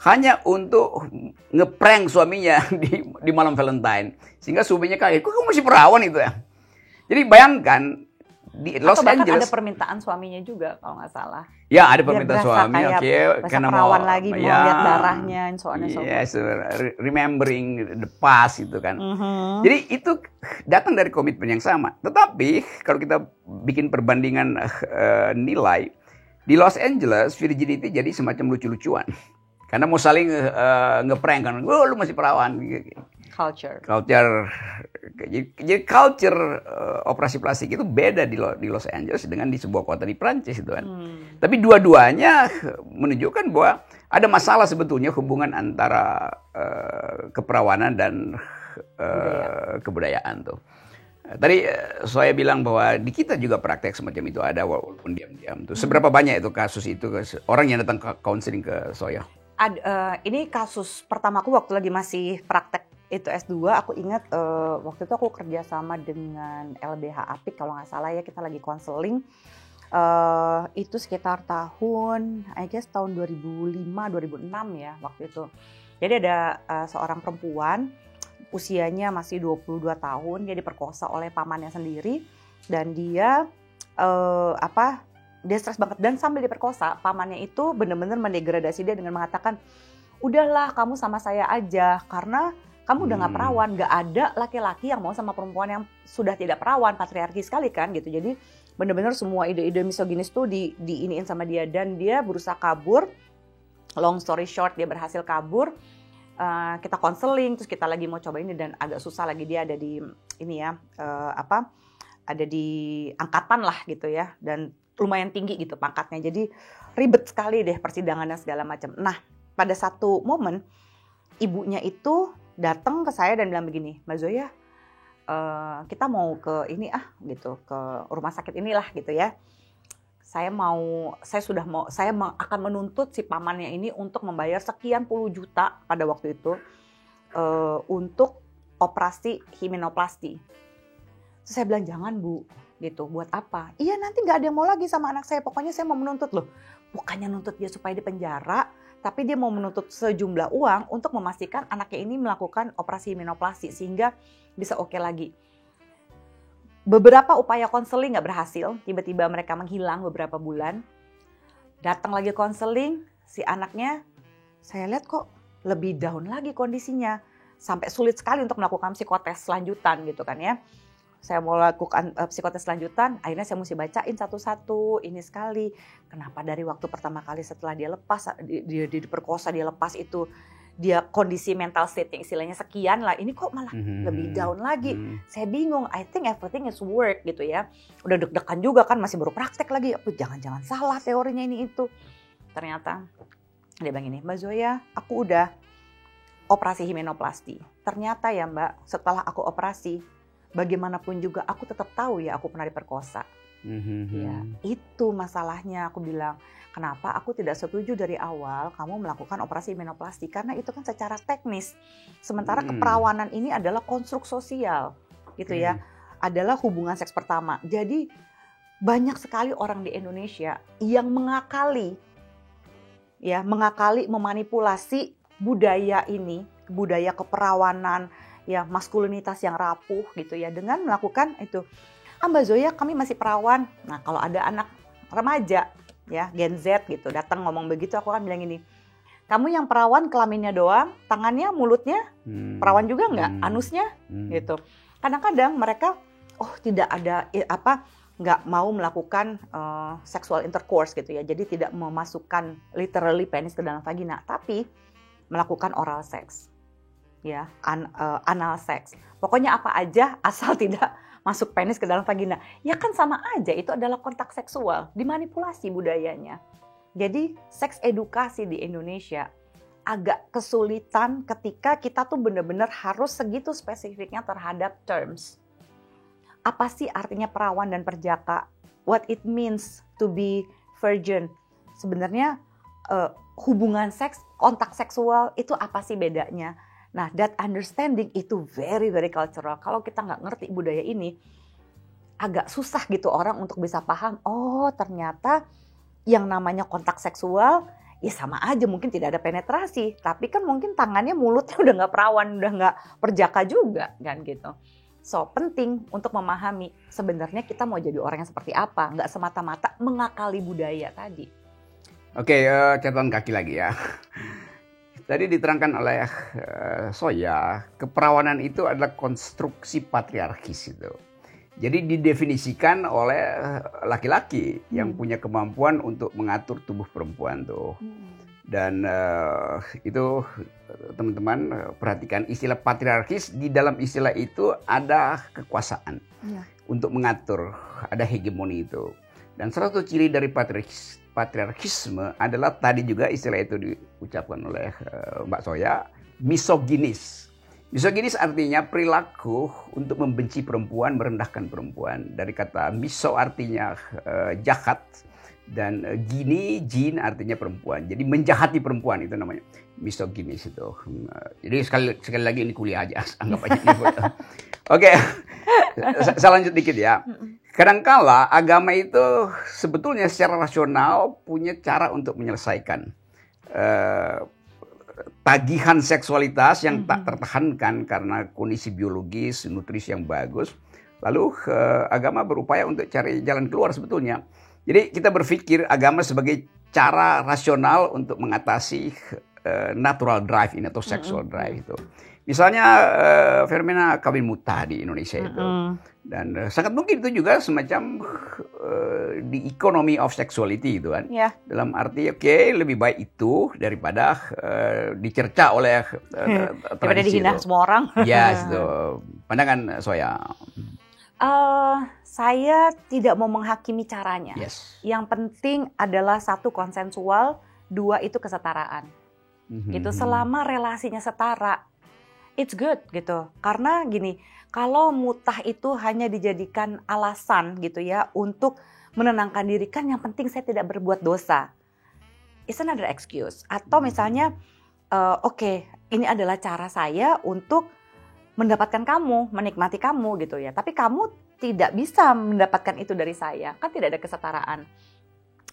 hanya untuk ngeprank suaminya di malam Valentine, sehingga suaminya kaget, kok kamu masih perawan itu ya. Jadi bayangkan di Los Angeles ada permintaan suaminya juga kalau nggak salah. Ya ada permintaan suami, karena perawan lagi mau lihat darahnya, yes, remembering the past itu kan. Jadi itu datang dari komitmen yang sama. Tetapi kalau kita bikin perbandingan nilai di Los Angeles, virginity jadi semacam lucu-lucuan karena mau saling ngeprank kan, lu masih perawan. Culture. Jadi culture operasi plastik itu beda di Los Angeles dengan di sebuah kota di Prancis itu kan. Tapi dua-duanya menunjukkan bahwa ada masalah sebetulnya hubungan antara keperawanan dan kebudayaan tuh. Tadi saya bilang bahwa di kita juga praktek semacam itu ada walaupun diam-diam tuh. Seberapa banyak itu kasus itu orang yang datang ke counseling ke Soya? Ini kasus pertamaku waktu lagi masih praktek itu S2, aku ingat waktu itu aku kerja sama dengan LBH Apik kalau nggak salah ya, kita lagi konseling itu sekitar tahun I guess tahun 2005-2006 ya waktu itu. Jadi ada seorang perempuan usianya masih 22 tahun, dia diperkosa oleh pamannya sendiri dan dia dia stres banget, dan sambil diperkosa pamannya itu benar-benar mendegradasi dia dengan mengatakan, udahlah kamu sama saya aja karena kamu udah gak perawan, gak ada laki-laki yang mau sama perempuan yang sudah tidak perawan, patriarki sekali kan gitu. Jadi benar-benar semua ide-ide misoginis tuh diiniin sama dia dan dia berusaha kabur. Long story short, dia berhasil kabur. Kita konseling, terus kita lagi mau coba ini dan agak susah lagi, dia ada di ini ya ada di angkatan lah gitu ya, dan lumayan tinggi gitu pangkatnya. Jadi ribet sekali deh persidangannya segala macam. Nah pada satu momen ibunya itu datang ke saya dan bilang begini, Mbak Zoya, kita mau ke ini gitu, ke rumah sakit inilah gitu ya. Saya akan menuntut si pamannya ini untuk membayar sekian puluh juta pada waktu itu untuk operasi himenoplasti. Terus saya bilang jangan Bu, gitu. Buat apa? Iya nanti nggak ada yang mau lagi sama anak saya. Pokoknya saya mau menuntut loh. Bukannya nuntut dia supaya dipenjara, tapi dia mau menuntut sejumlah uang untuk memastikan anaknya ini melakukan operasi himenoplasti sehingga bisa oke lagi. Beberapa upaya konseling nggak berhasil, tiba-tiba mereka menghilang beberapa bulan. Datang lagi konseling, si anaknya saya lihat kok lebih down lagi kondisinya. Sampai sulit sekali untuk melakukan psikotes lanjutan gitu kan ya. Saya mau lakukan psikotes lanjutan, akhirnya saya mesti bacain satu-satu, ini sekali. Kenapa dari waktu pertama kali setelah dia lepas, dia diperkosa, dia lepas itu, dia kondisi mental state yang istilahnya sekian lah, ini kok malah lebih down lagi. Saya bingung, I think everything is work gitu ya. Udah deg-degan juga kan, masih baru praktek lagi, jangan-jangan salah teorinya ini itu. Ternyata dia bilang ini, Mbak Zoya, aku udah operasi himenoplasti. Ternyata ya Mbak, setelah aku operasi, bagaimanapun juga aku tetap tahu ya aku pernah diperkosa. Ya, itu masalahnya. Aku bilang, kenapa aku tidak setuju dari awal kamu melakukan operasi menoplasti, karena itu kan secara teknis. Sementara keperawanan ini adalah konstruk sosial, gitu ya, adalah hubungan seks pertama. Jadi banyak sekali orang di Indonesia yang mengakali, ya, memanipulasi budaya ini, budaya keperawanan, ya, maskulinitas yang rapuh, gitu ya, dengan melakukan itu. Mbak Zoya, kami masih perawan. Nah, kalau ada anak remaja, ya, Gen Z gitu, datang ngomong begitu, aku kan bilang gini, kamu yang perawan kelaminnya doang, tangannya, mulutnya, perawan juga nggak? Anusnya, gitu. Kadang-kadang mereka, tidak ada nggak mau melakukan sexual intercourse gitu ya, jadi tidak memasukkan literally penis ke dalam vagina, tapi melakukan oral sex, ya, anal sex. Pokoknya apa aja asal tidak masuk penis ke dalam vagina. Ya kan sama aja, itu adalah kontak seksual, dimanipulasi budayanya. Jadi seks edukasi di Indonesia agak kesulitan ketika kita tuh benar-benar harus segitu spesifiknya terhadap terms. Apa sih artinya perawan dan perjaka? What it means to be virgin? Sebenarnya hubungan seks, kontak seksual itu apa sih bedanya? Nah, that understanding itu very, very cultural. Kalau kita nggak ngerti budaya ini, agak susah gitu orang untuk bisa paham, ternyata yang namanya kontak seksual, ya sama aja, mungkin tidak ada penetrasi. Tapi kan mungkin tangannya, mulutnya udah nggak perawan, udah nggak perjaka juga, kan gitu. So, penting untuk memahami sebenarnya kita mau jadi orang yang seperti apa. Nggak semata-mata mengakali budaya tadi. Oke, catatan kaki lagi ya. Tadi diterangkan oleh Zoya, keperawanan itu adalah konstruksi patriarkis itu. Jadi didefinisikan oleh laki-laki yang punya kemampuan untuk mengatur tubuh perempuan tuh. Dan itu teman-teman perhatikan istilah patriarkis, di dalam istilah itu ada kekuasaan untuk mengatur, ada hegemoni itu. Dan salah satu ciri dari patriarkisme adalah tadi juga istilah itu diucapkan oleh Mbak Zoya, misoginis. Misoginis artinya perilaku untuk membenci perempuan, merendahkan perempuan. Dari kata miso artinya jahat, dan jin artinya perempuan. Jadi menjahati perempuan, itu namanya misoginis itu. Jadi sekali lagi ini kuliah aja, anggap aja ini foto. Oke, saya lanjut dikit ya. Kadangkala agama itu sebetulnya secara rasional punya cara untuk menyelesaikan tagihan seksualitas yang tak tertahankan karena kondisi biologis, nutrisi yang bagus. Lalu agama berupaya untuk cari jalan keluar sebetulnya. Jadi kita berpikir agama sebagai cara rasional untuk mengatasi natural drive ini atau sexual drive itu. Misalnya fenomena kawin muta di Indonesia itu. Dan sangat mungkin itu juga semacam the economy of sexuality itu kan. Yeah. Dalam arti lebih baik itu daripada dicerca oleh daripada dihina semua orang. Yes, itu. Pandangan Zoya. Saya tidak mau menghakimi caranya. Yes. Yang penting adalah satu, konsensual, dua itu kesetaraan. Gitu, selama relasinya setara, it's good gitu. Karena gini, kalau mutah itu hanya dijadikan alasan gitu ya untuk menenangkan diri, kan yang penting saya tidak berbuat dosa. It's another excuse. Atau misalnya, ini adalah cara saya untuk mendapatkan kamu, menikmati kamu gitu ya. Tapi kamu tidak bisa mendapatkan itu dari saya. Kan tidak ada kesetaraan.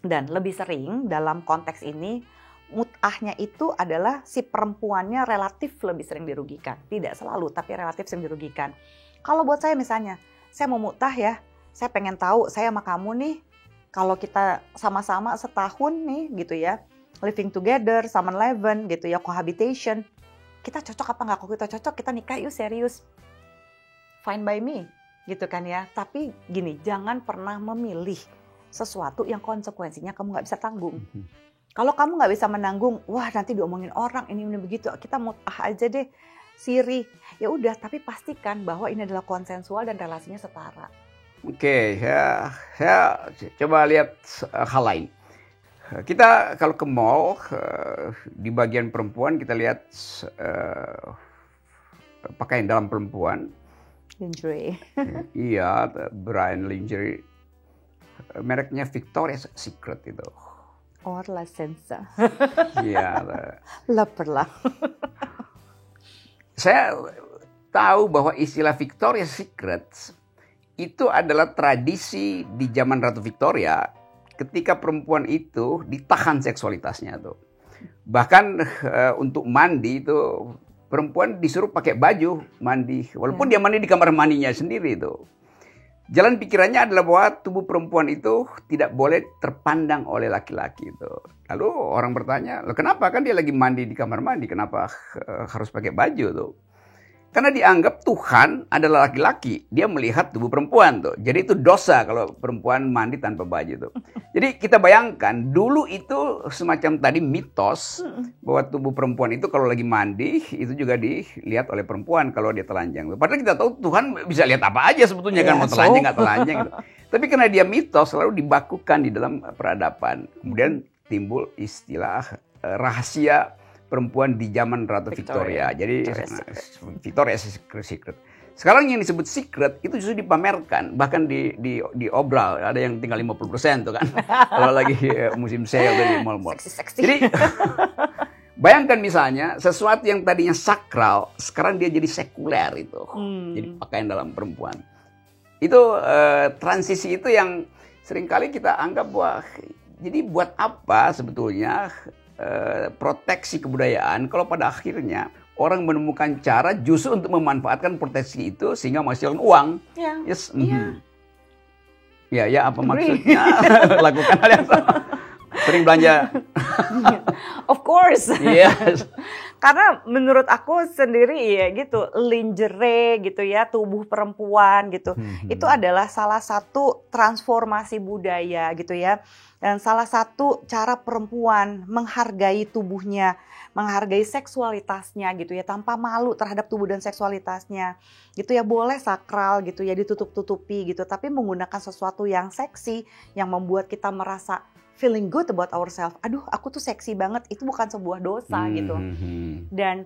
Dan lebih sering dalam konteks ini, mutahnya itu adalah si perempuannya relatif lebih sering dirugikan. Tidak selalu, tapi relatif sering dirugikan. Kalau buat saya misalnya, saya mau mutah ya, saya pengen tahu saya sama kamu nih, kalau kita sama-sama setahun nih gitu ya, living together, Summer Leven gitu ya, cohabitation, kita cocok apa nggak? Kalau kita cocok, kita nikah yuk serius. Fine by me, gitu kan ya. Tapi gini, jangan pernah memilih sesuatu yang konsekuensinya kamu nggak bisa tanggung. Kalau kamu nggak bisa menanggung, wah nanti diomongin orang, ini begitu, kita mutah aja deh, siri. Ya udah, tapi pastikan bahwa ini adalah konsensual dan relasinya setara. Oke, saya coba lihat hal lain. Kita kalau ke mall, di bagian perempuan kita lihat pakaian dalam perempuan. Lingerie. Iya, brand lingerie. mereknya Victoria's Secret itu. Oh, la senza. Iya. Lapar lah. Saya tahu bahwa istilah Victoria's Secret itu adalah tradisi di zaman Ratu Victoria ketika perempuan itu ditahan seksualitasnya tuh. Bahkan untuk mandi itu perempuan disuruh pakai baju mandi, walaupun dia mandi di kamar mandinya sendiri itu. Jalan pikirannya adalah bahwa tubuh perempuan itu tidak boleh terpandang oleh laki-laki itu. Lalu orang bertanya, loh kenapa, kan dia lagi mandi di kamar mandi, kenapa harus pakai baju tuh? Karena dianggap Tuhan adalah laki-laki, dia melihat tubuh perempuan tuh. Jadi itu dosa kalau perempuan mandi tanpa baju tuh. Jadi kita bayangkan dulu itu semacam tadi mitos bahwa tubuh perempuan itu kalau lagi mandi itu juga dilihat oleh perempuan kalau dia telanjang. Padahal kita tahu Tuhan bisa lihat apa aja sebetulnya kan, mau telanjang nggak telanjang gitu. Tapi karena dia mitos selalu dibakukan di dalam peradaban. Kemudian timbul istilah rahasia perempuan di zaman Ratu Victoria. Jadi Victoria's Secret. Sekarang yang disebut secret itu justru dipamerkan, bahkan di obral ada yang tinggal 50% tuh kan. Kalau lagi musim sale di mall-mall. Jadi bayangkan misalnya sesuatu yang tadinya sakral sekarang dia jadi sekuler itu. Jadi pakaian dalam perempuan. Itu transisi itu yang seringkali kita anggap bahwa jadi buat apa sebetulnya proteksi kebudayaan kalau pada akhirnya orang menemukan cara justru untuk memanfaatkan proteksi itu sehingga menghasilkan uang. Yes. Ya, apa maksudnya? Lakukan hal yang sama. Sering belanja. Of course. Yes. Karena menurut aku sendiri ya gitu, lingerie gitu ya, tubuh perempuan gitu. Itu adalah salah satu transformasi budaya gitu ya. Dan salah satu cara perempuan menghargai tubuhnya, menghargai seksualitasnya gitu ya, tanpa malu terhadap tubuh dan seksualitasnya. Gitu ya, boleh sakral gitu ya, ditutup-tutupi gitu, tapi menggunakan sesuatu yang seksi yang membuat kita merasa feeling good about ourselves. Aduh, aku tuh seksi banget. Itu bukan sebuah dosa gitu. Dan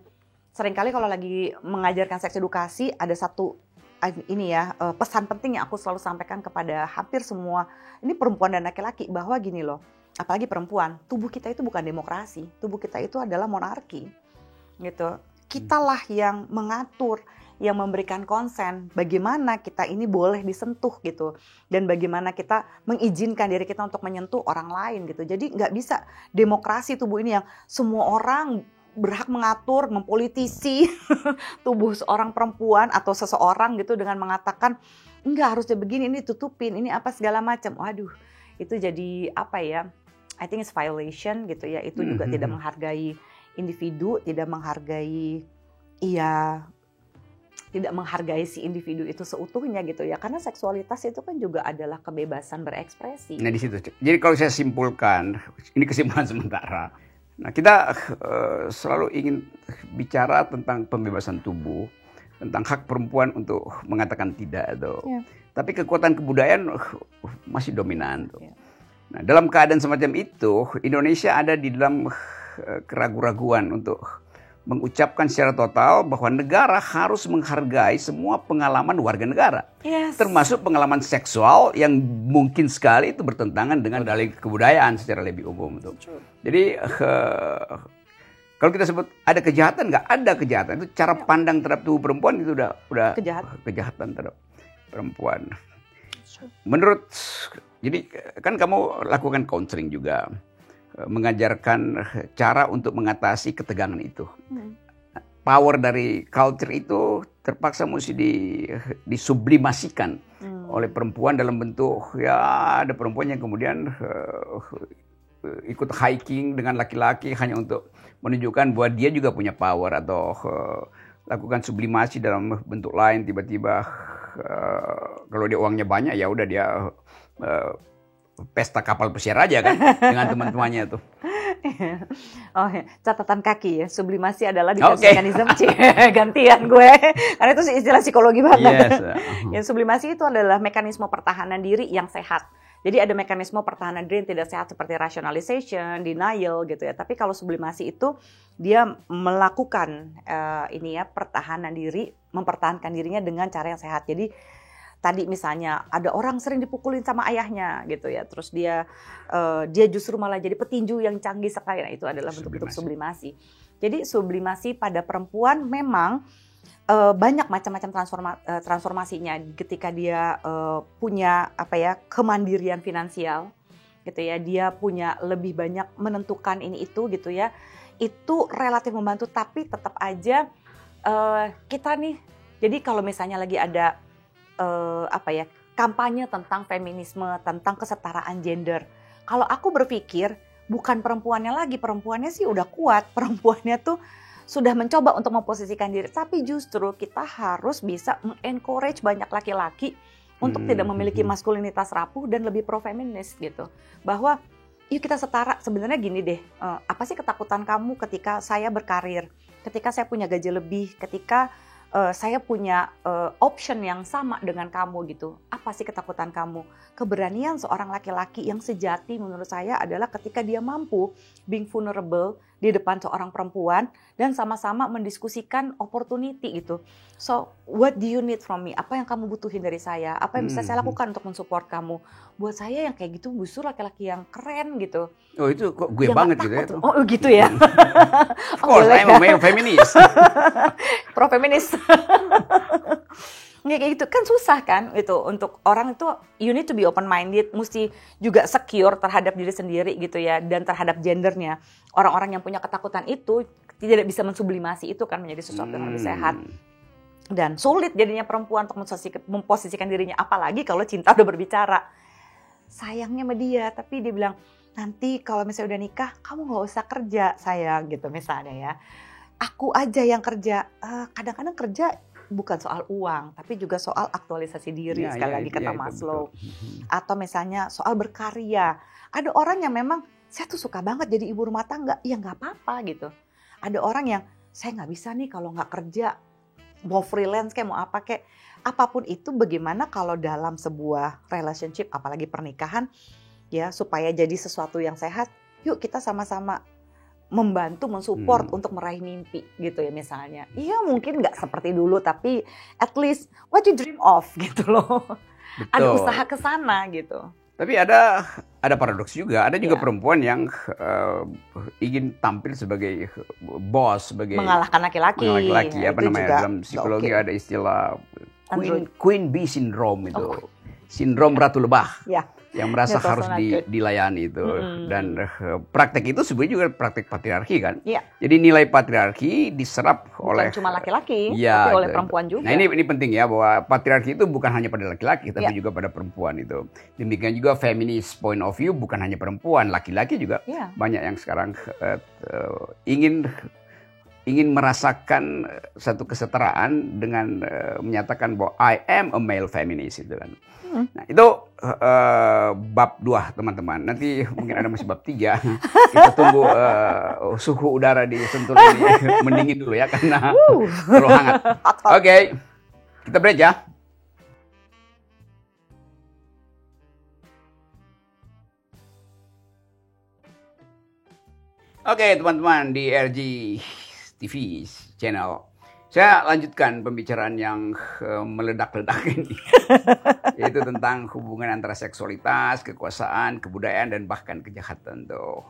seringkali kalau lagi mengajarkan seks edukasi ada satu ini ya pesan penting yang aku selalu sampaikan kepada hampir semua ini perempuan dan laki-laki bahwa gini loh, apalagi perempuan, tubuh kita itu bukan demokrasi, tubuh kita itu adalah monarki gitu. Kitalah yang mengatur, yang memberikan konsen bagaimana kita ini boleh disentuh gitu, dan bagaimana kita mengizinkan diri kita untuk menyentuh orang lain gitu. Jadi nggak bisa demokrasi tubuh ini yang semua orang berhak mengatur, mempolitisi tubuh seorang perempuan atau seseorang gitu dengan mengatakan enggak harusnya begini, ini tutupin, ini apa segala macam. Waduh, itu jadi apa ya? I think it's violation gitu ya. Itu juga tidak menghargai individu, tidak menghargai tidak menghargai si individu itu seutuhnya gitu ya. Karena seksualitas itu kan juga adalah kebebasan berekspresi. Nah di situ. Jadi kalau saya simpulkan, ini kesimpulan sementara. Nah kita selalu ingin bicara tentang pembebasan tubuh, tentang hak perempuan untuk mengatakan tidak itu. Tapi kekuatan kebudayaan masih dominan tuh. Nah dalam keadaan semacam itu, Indonesia ada di dalam keraguan-raguan untuk mengucapkan secara total bahwa negara harus menghargai semua pengalaman warga negara. Termasuk pengalaman seksual yang mungkin sekali itu bertentangan dengan dalil kebudayaan secara lebih umum. Tuh. Jadi kalau kita sebut ada kejahatan, nggak ada kejahatan. Itu cara pandang terhadap tubuh perempuan itu udah kejahatan terhadap perempuan. Menurut, jadi kan kamu lakukan counseling juga. Mengajarkan cara untuk mengatasi ketegangan itu. Power dari culture itu terpaksa mesti disublimasikan oleh perempuan dalam bentuk ya ada perempuan yang kemudian ikut hiking dengan laki-laki hanya untuk menunjukkan bahwa dia juga punya power, atau lakukan sublimasi dalam bentuk lain, tiba-tiba kalau dia uangnya banyak ya udah dia pesta kapal pesiar aja kan dengan teman-temannya tuh. Oh ya, catatan kaki ya, sublimasi adalah defense mechanism. Gantian gue, karena itu istilah psikologi banget. Ya, sublimasi itu adalah mekanisme pertahanan diri yang sehat. Jadi ada mekanisme pertahanan diri yang tidak sehat seperti rationalization, denial gitu ya. Tapi kalau sublimasi itu dia melakukan pertahanan diri, mempertahankan dirinya dengan cara yang sehat. Jadi tadi misalnya ada orang sering dipukulin sama ayahnya gitu ya, terus dia justru malah jadi petinju yang canggih sekali. Nah, itu adalah bentuk-bentuk sublimasi. Jadi sublimasi pada perempuan memang banyak macam-macam transformasinya ketika dia punya kemandirian finansial gitu ya, dia punya lebih banyak menentukan ini itu gitu ya, itu relatif membantu. Tapi tetap aja kita nih, jadi kalau misalnya lagi ada kampanye tentang feminisme, tentang kesetaraan gender, kalau aku berpikir bukan perempuannya lagi, perempuannya sih udah kuat, perempuannya tuh sudah mencoba untuk memposisikan diri, tapi justru kita harus bisa encourage banyak laki-laki untuk tidak memiliki maskulinitas rapuh dan lebih pro-feminis gitu. Bahwa yuk kita setara. Sebenarnya gini deh, apa sih ketakutan kamu ketika saya berkarir, ketika saya punya gaji lebih, ketika saya punya option yang sama dengan kamu gitu. Apa sih ketakutan kamu? Keberanian seorang laki-laki yang sejati menurut saya adalah ketika dia mampu being vulnerable di depan seorang perempuan dan sama-sama mendiskusikan opportunity gitu. So, what do you need from me? Apa yang kamu butuhin dari saya? Apa yang bisa saya lakukan untuk mensupport kamu? Buat saya yang kayak gitu justru laki-laki yang keren gitu. Oh, itu kok gue banget gitu ya. Oh gitu ya. Of course, I'm a male feminist. Pro-feminis. Kayak gitu kan susah kan itu untuk orang itu, you need to be open minded, mesti juga secure terhadap diri sendiri gitu ya, dan terhadap gendernya. Orang-orang yang punya ketakutan itu tidak bisa mensublimasi itu kan menjadi sesuatu yang lebih sehat. Dan sulit jadinya perempuan untuk memposisikan dirinya, apalagi kalau cinta udah berbicara. Sayangnya sama dia, tapi dia bilang, nanti kalau misalnya udah nikah, kamu gak usah kerja sayang gitu misalnya ya. Aku aja yang kerja. Kadang-kadang kerja bukan soal uang, tapi juga soal aktualisasi diri, sekali lagi kata Maslow. Atau misalnya soal berkarya. Ada orang yang memang, saya tuh suka banget jadi ibu rumah tangga, ya gak apa-apa gitu. Ada orang yang, saya gak bisa nih kalau gak kerja, mau freelance kayak mau apa kayak, apapun itu. Bagaimana kalau dalam sebuah relationship, apalagi pernikahan, ya supaya jadi sesuatu yang sehat, yuk kita sama-sama membantu, mensupport untuk meraih mimpi gitu ya misalnya. Iya mungkin nggak seperti dulu, tapi at least what you dream of gitu loh. Betul. Ada usaha ke sana gitu. Tapi ada paradoks juga. Ada juga perempuan yang ingin tampil sebagai bos, sebagai mengalahkan laki-laki. Apa namanya dalam psikologi ada istilah Queen Bee Syndrome itu. Sindrom Ratu Lebah. Ya. Yang merasa harus dilayani itu. Dan praktek itu sebenarnya juga praktek patriarki kan. Ya. Jadi nilai patriarki diserap oleh cuma laki-laki, tapi oleh perempuan juga. Nah ini penting ya, bahwa patriarki itu bukan hanya pada laki-laki, tapi juga pada perempuan itu. Demikian juga feminist point of view bukan hanya perempuan, laki-laki juga banyak yang sekarang ingin merasakan satu kesetaraan dengan menyatakan bahwa I am a male feminist itu kan. Nah itu bab 2 teman-teman. Nanti mungkin ada masih bab 3. Kita tunggu suhu udara di Sentul ini mendingin dulu ya karena terlalu hangat. Oke, kita break ya. Oke teman-teman di RG TV channel. Saya lanjutkan pembicaraan yang meledak-ledak ini. Yaitu tentang hubungan antara seksualitas, kekuasaan, kebudayaan, dan bahkan kejahatan tuh.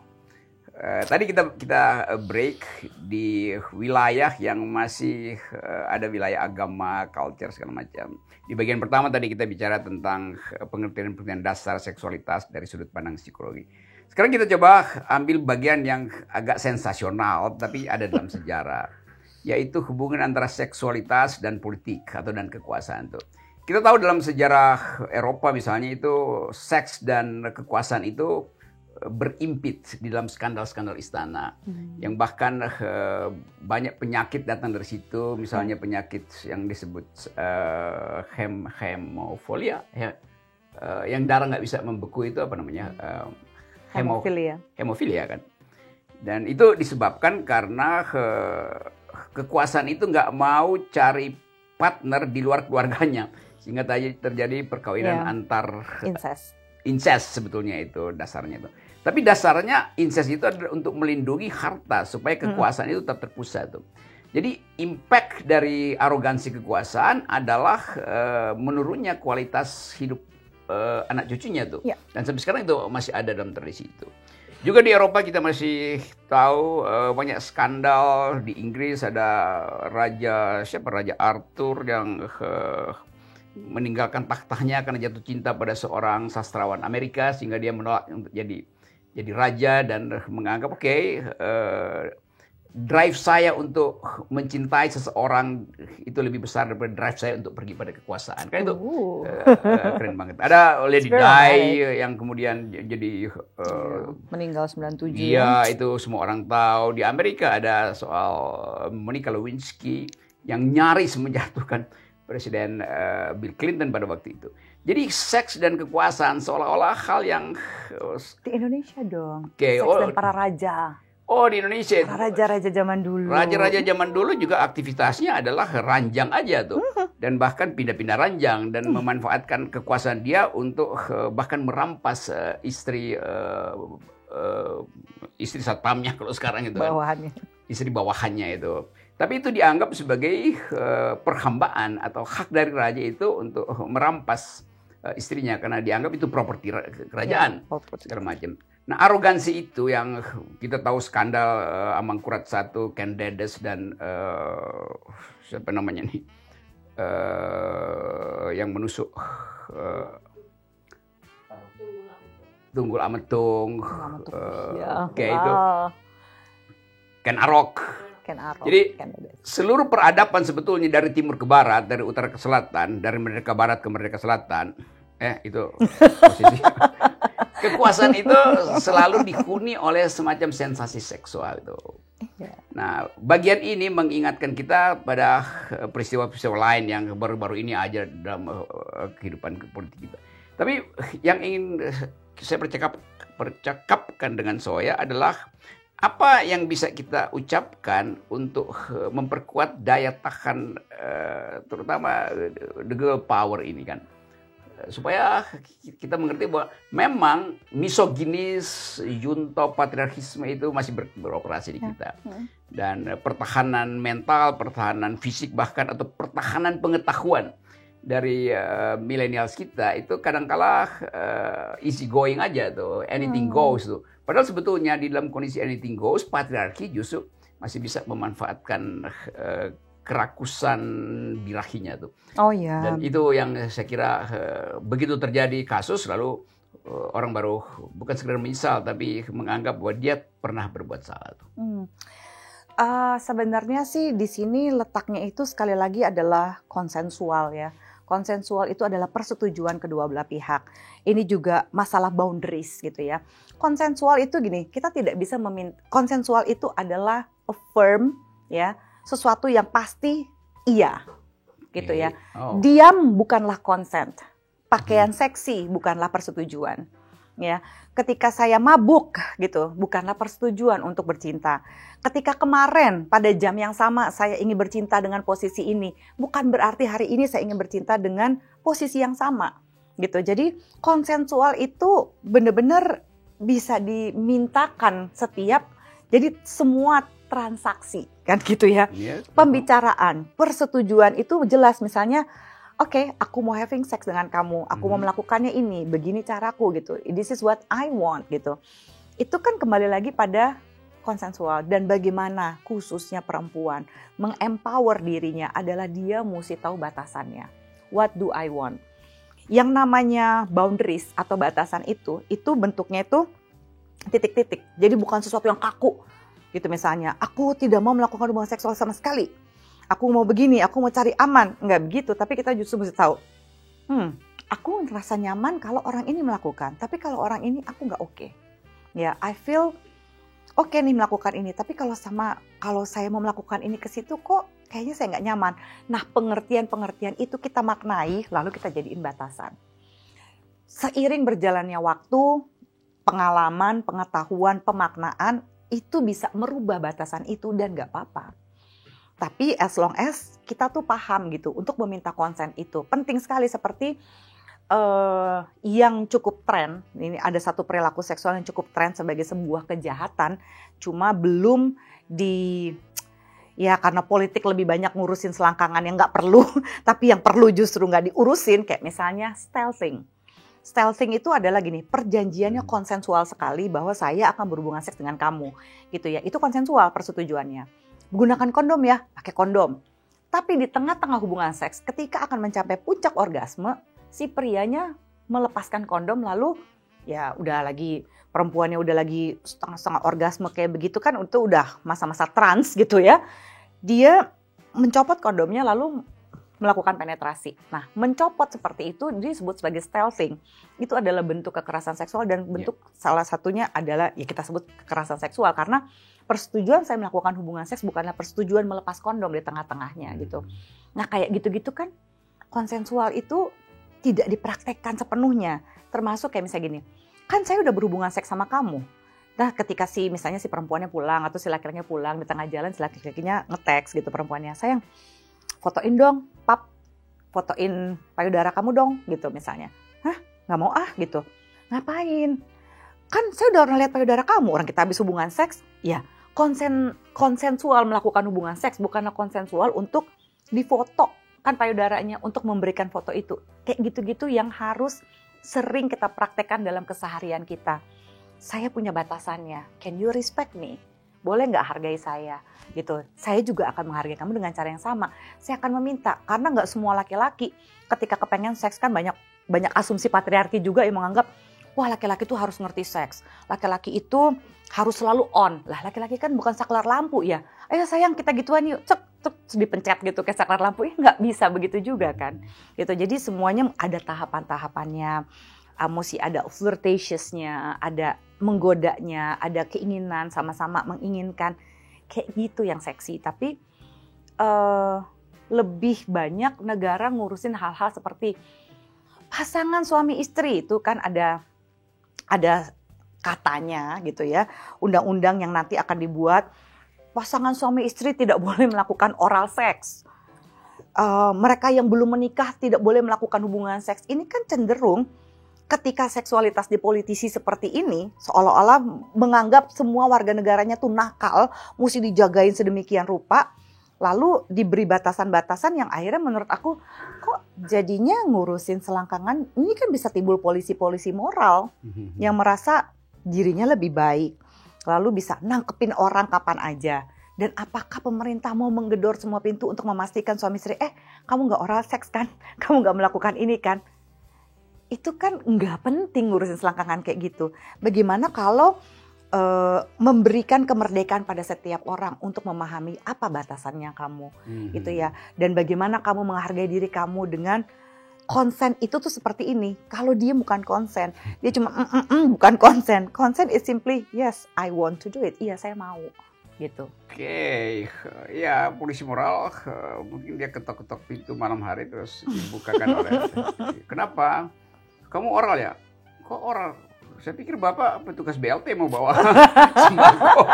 Tadi kita break di wilayah yang masih ada wilayah agama, culture, segala macam. Di bagian pertama tadi kita bicara tentang pengertian dasar seksualitas dari sudut pandang psikologi. Sekarang kita coba ambil bagian yang agak sensasional, tapi ada dalam sejarah. Yaitu hubungan antara seksualitas dan politik atau dan kekuasaan tuh. Kita tahu dalam sejarah Eropa misalnya itu seks dan kekuasaan itu berimpit di dalam skandal-skandal istana. Yang bahkan banyak penyakit datang dari situ, misalnya penyakit yang disebut hemofilia, yang darah nggak bisa membeku itu apa namanya? Hemofilia kan. Dan itu disebabkan karena kekuasaan itu nggak mau cari partner di luar keluarganya, sehingga terjadi perkawinan antar incest sebetulnya itu dasarnya itu. Tapi dasarnya incest itu adalah untuk melindungi harta supaya kekuasaan itu tetap terpusat tuh. Jadi impact dari arogansi kekuasaan adalah menurunnya kualitas hidup anak cucunya tuh. Ya. Dan sampai sekarang itu masih ada dalam tradisi itu. Juga di Eropa kita masih tahu banyak skandal. Di Inggris ada Raja Arthur yang meninggalkan tahtanya karena jatuh cinta pada seorang sastrawan Amerika, sehingga dia menolak untuk jadi raja dan menganggap drive saya untuk mencintai seseorang itu lebih besar daripada drive saya untuk pergi pada kekuasaan. Kan itu keren banget. Ada Lady Di yang kemudian jadi meninggal 97. Iya, itu semua orang tahu. Di Amerika ada soal Monica Lewinsky yang nyaris menjatuhkan Presiden Bill Clinton pada waktu itu. Jadi seks dan kekuasaan seolah-olah hal yang di Indonesia dong. Seks dan para raja. Oh, di Indonesia. Para raja-raja zaman dulu. Raja-raja zaman dulu juga aktivitasnya adalah ranjang aja tuh. Dan bahkan pindah-pindah ranjang dan memanfaatkan kekuasaan dia untuk bahkan merampas istri satpamnya kalau sekarang itu. Bawahannya. Istri bawahannya itu. Tapi itu dianggap sebagai perhambaan atau hak dari raja itu untuk merampas istrinya karena dianggap itu properti kerajaan, segala macam. Nah, arogansi itu yang kita tahu skandal Amangkurat I, Ken Dedes dan siapa namanya nih yang menusuk Tunggul Ametung, itu Ken Arok. Jadi seluruh peradaban sebetulnya dari timur ke barat, dari utara ke selatan, dari merdeka barat ke merdeka selatan, itu posisi. Kekuasaan itu selalu dihuni oleh semacam sensasi seksual itu. Nah, bagian ini mengingatkan kita pada peristiwa-peristiwa lain yang baru-baru ini aja dalam kehidupan politik kita. Tapi yang ingin saya percakapkan dengan Zoya adalah apa yang bisa kita ucapkan untuk memperkuat daya tahan terutama the girl power ini kan. Supaya kita mengerti bahwa memang misoginis, junto patriarkisme itu masih beroperasi di kita. Dan pertahanan mental, pertahanan fisik bahkan atau pertahanan pengetahuan dari millennials kita itu kadang-kala easy going aja tuh, anything goes tuh. Padahal sebetulnya di dalam kondisi anything goes, patriarki justru masih bisa memanfaatkan kerakusan birahinya tuh. Oh iya. Dan itu yang saya kira begitu terjadi kasus lalu orang baru bukan sekedar menyesal tapi menganggap bahwa dia pernah berbuat salah tuh. Sebenarnya sih di sini letaknya itu sekali lagi adalah konsensual ya. Konsensual itu adalah persetujuan kedua belah pihak. Ini juga masalah boundaries gitu ya. Konsensual itu gini, kita tidak bisa meminta. Konsensual itu adalah affirm ya. Sesuatu yang pasti iya, gitu ya. Diam bukanlah consent, pakaian seksi bukanlah persetujuan, ya. Ketika saya mabuk, gitu, bukanlah persetujuan untuk bercinta. Ketika kemarin pada jam yang sama saya ingin bercinta dengan posisi ini, bukan berarti hari ini saya ingin bercinta dengan posisi yang sama, gitu. Jadi konsensual itu benar-benar bisa dimintakan setiap, jadi semua transaksi kan gitu ya. Pembicaraan, persetujuan itu jelas misalnya oke, aku mau having sex dengan kamu, aku mau melakukannya ini, begini caraku gitu. This is what I want gitu. Itu kan kembali lagi pada konsensual dan bagaimana khususnya perempuan mengempower dirinya adalah dia mesti tahu batasannya. What do I want? Yang namanya boundaries atau batasan itu bentuknya itu titik-titik. Jadi bukan sesuatu yang kaku. Gitu misalnya, aku tidak mau melakukan hubungan seksual sama sekali. Aku mau begini, aku mau cari aman. Enggak begitu, tapi kita justru mesti tahu. Aku ngerasa nyaman kalau orang ini melakukan. Tapi kalau orang ini aku nggak oke. Ya, I feel oke nih melakukan ini. Tapi kalau saya mau melakukan ini ke situ kok kayaknya saya nggak nyaman. Nah, pengertian-pengertian itu kita maknai, lalu kita jadiin batasan. Seiring berjalannya waktu, pengalaman, pengetahuan, pemaknaan, itu bisa merubah batasan itu dan gak apa-apa. Tapi as long as kita tuh paham gitu untuk meminta konsen itu. Penting sekali seperti yang cukup tren. Ini ada satu perilaku seksual yang cukup tren sebagai sebuah kejahatan. Cuma belum ya karena politik lebih banyak ngurusin selangkangan yang nggak perlu, tapi yang perlu justru nggak diurusin, kayak misalnya stealthing. Stealthing itu adalah gini, perjanjiannya konsensual sekali bahwa saya akan berhubungan seks dengan kamu, gitu ya. Itu konsensual persetujuannya. Gunakan kondom ya, pakai kondom. Tapi di tengah-tengah hubungan seks, ketika akan mencapai puncak orgasme, si prianya melepaskan kondom lalu ya udah lagi perempuannya udah lagi setengah-setengah orgasme kayak begitu kan, itu udah masa-masa trans gitu ya. Dia mencopot kondomnya lalu melakukan penetrasi. Nah, mencopot seperti itu disebut sebagai stealthing. Itu adalah bentuk kekerasan seksual dan bentuk salah satunya adalah ya kita sebut kekerasan seksual karena persetujuan saya melakukan hubungan seks bukanlah persetujuan melepas kondom di tengah-tengahnya gitu. Nah, kayak gitu-gitu kan konsensual itu tidak dipraktekkan sepenuhnya. Termasuk kayak misalnya gini, kan saya udah berhubungan seks sama kamu. Nah, ketika misalnya si perempuannya pulang atau si laki-lakinya pulang di tengah jalan, si laki-lakinya nge-text gitu perempuannya, sayang, fotoin dong, pap, fotoin payudara kamu dong, gitu misalnya. Hah, nggak mau gitu. Ngapain? Kan saya udah pernah lihat payudara kamu, orang kita habis hubungan seks, ya konsensual melakukan hubungan seks, bukanlah konsensual untuk difoto kan payudaranya untuk memberikan foto itu. Kayak gitu-gitu yang harus sering kita praktekkan dalam keseharian kita. Saya punya batasannya, can you respect me? Boleh nggak hargai saya? Gitu. Saya juga akan menghargai kamu dengan cara yang sama. Saya akan meminta, karena nggak semua laki-laki ketika kepengen seks kan banyak asumsi patriarki juga yang menganggap wah laki-laki itu harus ngerti seks. Laki-laki itu harus selalu on. Lah laki-laki kan bukan saklar lampu ya. Ayo sayang kita gituan yuk. Cek dipencet gitu kayak saklar lampu. Nggak bisa begitu juga kan. Gitu. Jadi semuanya ada tahapan-tahapannya. Mesti ada flirtatiousnya, ada menggodanya, ada keinginan, sama-sama menginginkan. Kayak gitu yang seksi. Tapi lebih banyak negara ngurusin hal-hal seperti pasangan suami istri itu kan ada katanya gitu ya, undang-undang yang nanti akan dibuat, pasangan suami istri tidak boleh melakukan oral seks. Mereka yang belum menikah tidak boleh melakukan hubungan seks. Ini kan cenderung ketika seksualitas dipolitisi seperti ini, seolah-olah menganggap semua warga negaranya tuh nakal, mesti dijagain sedemikian rupa, lalu diberi batasan-batasan yang akhirnya menurut aku, kok jadinya ngurusin selangkangan, ini kan bisa timbul polisi-polisi moral yang merasa dirinya lebih baik, lalu bisa nangkepin orang kapan aja. Dan apakah pemerintah mau menggedor semua pintu untuk memastikan suami istri, kamu gak oral seks kan, kamu gak melakukan ini kan? Itu kan nggak penting ngurusin selangkangan kayak gitu. Bagaimana kalau memberikan kemerdekaan pada setiap orang untuk memahami apa batasannya kamu, gitu ya. Dan bagaimana kamu menghargai diri kamu dengan konsen itu tuh seperti ini. Kalau dia bukan konsen, dia cuma bukan konsen. Konsen is simply yes, I want to do it. Iya, saya mau. Gitu. Oke, ya polisi moral mungkin dia ketok-ketok pintu malam hari terus dibukakan oleh. Kenapa? Kamu oral ya? Kok oral? Saya pikir Bapak petugas BLT mau bawa sembako.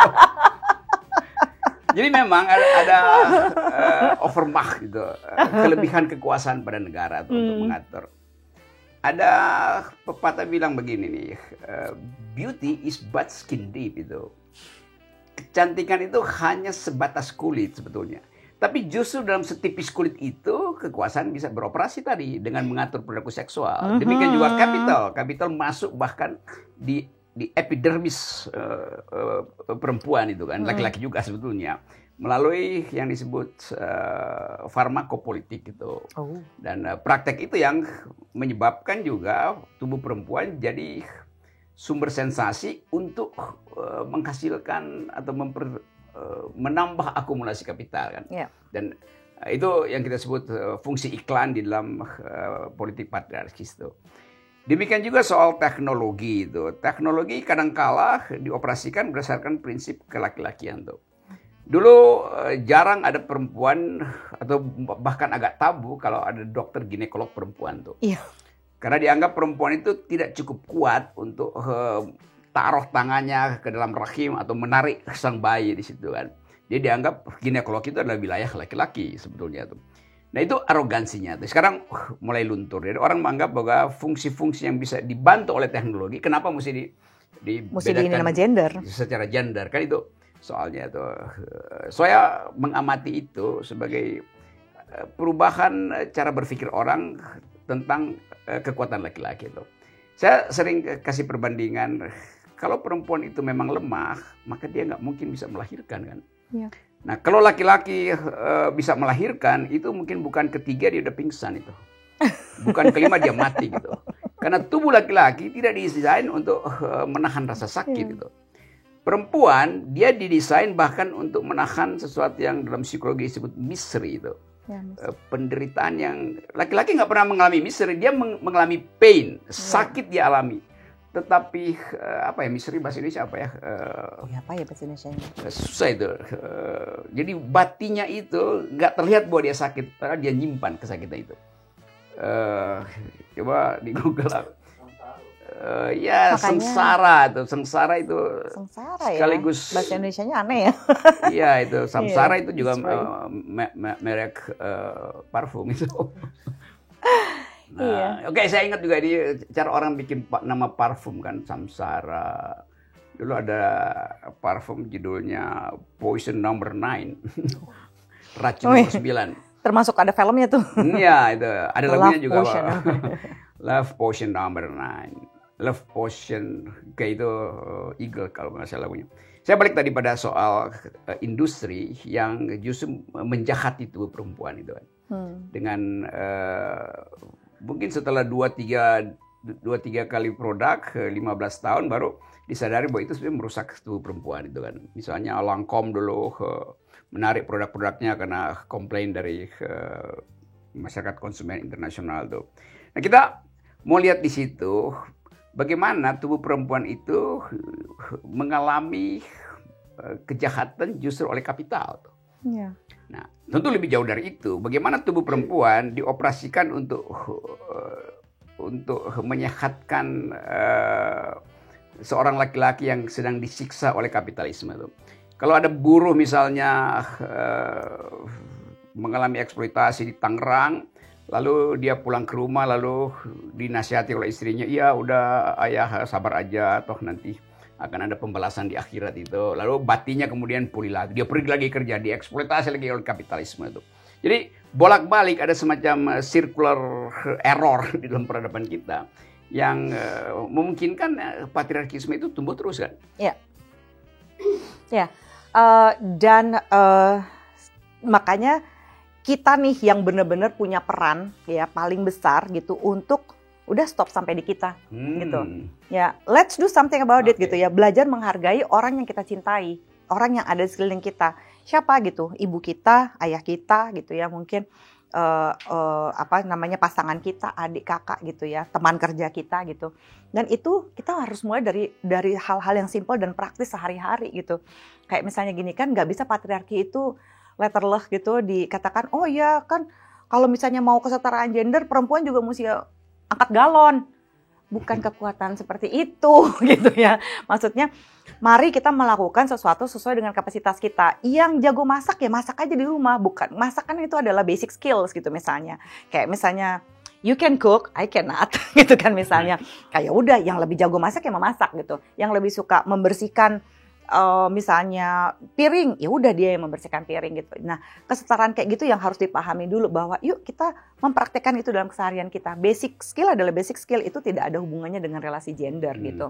Jadi memang ada overmacht gitu, kelebihan kekuasaan pada negara untuk mengatur. Ada pepatah bilang begini nih, beauty is but skin deep itu. Kecantikan itu hanya sebatas kulit sebetulnya. Tapi justru dalam setipis kulit itu kekuasaan bisa beroperasi tadi dengan mengatur perilaku seksual. Demikian juga kapital masuk bahkan di epidermis perempuan itu kan, laki-laki juga sebetulnya melalui yang disebut farmakopolitik itu. Dan praktek itu yang menyebabkan juga tubuh perempuan jadi sumber sensasi untuk menghasilkan atau menambah akumulasi kapital kan. Dan itu yang kita sebut fungsi iklan di dalam politik patriarkis itu. Demikian juga soal teknologi itu. Teknologi kadangkala dioperasikan berdasarkan prinsip kelaki-lakian tuh. Dulu jarang ada perempuan atau bahkan agak tabu kalau ada dokter ginekolog perempuan tuh. Karena dianggap perempuan itu tidak cukup kuat untuk taruh tangannya ke dalam rahim atau menarik sang bayi di situ kan. Dia dianggap ginekolog itu adalah wilayah laki-laki sebetulnya tuh. Nah itu arogansinya tuh. Sekarang mulai luntur. Jadi orang menganggap bahwa fungsi-fungsi yang bisa dibantu oleh teknologi, kenapa mesti dibedakan nama gender? Secara gender kan itu soalnya itu. Saya mengamati itu sebagai perubahan cara berpikir orang tentang kekuatan laki-laki itu. Saya sering kasih perbandingan, kalau perempuan itu memang lemah, maka dia nggak mungkin bisa melahirkan kan. Ya. Nah kalau laki-laki bisa melahirkan, itu mungkin bukan ketiga dia udah pingsan itu. Bukan kelima dia mati gitu. Karena tubuh laki-laki tidak didesain untuk menahan rasa sakit gitu. Perempuan dia didesain bahkan untuk menahan sesuatu yang dalam psikologi disebut misery itu. Ya, penderitaan yang laki-laki nggak pernah mengalami misery, dia mengalami pain, sakit dia alami. Tetapi apa ya misery bahasa Indonesia apa ya? Apa ya bahasa Indonesia? Susah itu. Jadi batinnya itu nggak terlihat bahwa dia sakit, karena dia nyimpan kesakitan itu. Coba di Google ya. Makanya, sengsara itu sekaligus ya? Bahasa Indonesianya aneh ya. Iya itu samsara itu juga merek parfum itu. Nah, oke, saya ingat juga di cara orang bikin nama parfum kan, samsara. Dulu ada parfum judulnya Poison Number 9. Racun nomor 9. Termasuk ada filmnya tuh. Iya, itu ada lagunya juga. Love Potion Number 9. Love Potion kayak itu Eagle kalau nggak salah lagunya. Saya balik tadi pada soal industri yang justru menjahati tubuh perempuan itu kan. Dengan mungkin setelah 2-3 kali produk 15 tahun baru disadari bahwa itu sebenarnya merusak tubuh perempuan itu kan. Misalnya Lancome dulu menarik produk-produknya karena komplain dari masyarakat konsumen internasional tuh. Nah kita mau lihat di situ bagaimana tubuh perempuan itu mengalami kejahatan justru oleh kapital tuh. Ya. Nah tentu lebih jauh dari itu. Bagaimana tubuh perempuan dioperasikan untuk menyehatkan seorang laki-laki yang sedang disiksa oleh kapitalisme tuh. Kalau ada buruh misalnya mengalami eksploitasi di Tangerang, lalu dia pulang ke rumah lalu dinasihati oleh istrinya, iya udah ayah sabar aja, toh nanti akan ada pembalasan di akhirat itu. Lalu batinnya kemudian pulih lagi, dia pergi lagi kerja, dieksploitasi lagi oleh kapitalisme itu. Jadi bolak-balik ada semacam circular error di dalam peradaban kita yang memungkinkan patriarkisme itu tumbuh terus kan? Iya. Ya. Dan makanya kita nih yang benar-benar punya peran ya paling besar gitu untuk udah stop sampai di kita gitu ya, let's do something about it gitu ya, belajar menghargai orang yang kita cintai, orang yang ada di sekeliling kita, siapa gitu, ibu kita, ayah kita gitu ya, mungkin pasangan kita, adik kakak gitu ya, teman kerja kita gitu. Dan itu kita harus mulai dari hal-hal yang simpel dan praktis sehari-hari gitu. Kayak misalnya gini kan, nggak bisa patriarki itu letterleh gitu dikatakan, oh ya kan kalau misalnya mau kesetaraan gender, perempuan juga mesti angkat galon. Bukan kekuatan seperti itu gitu ya. Maksudnya mari kita melakukan sesuatu sesuai dengan kapasitas kita. Yang jago masak ya masak aja di rumah. Bukan, masakan itu adalah basic skills gitu misalnya. Kayak misalnya you can cook, I cannot gitu kan misalnya. Kayak udah yang lebih jago masak ya memasak gitu. Yang lebih suka membersihkan misalnya piring, ya udah dia yang membersihkan piring gitu. Nah, kesetaraan kayak gitu yang harus dipahami dulu bahwa yuk kita mempraktekkan itu dalam keseharian kita. Basic skill adalah basic skill, itu tidak ada hubungannya dengan relasi gender gitu.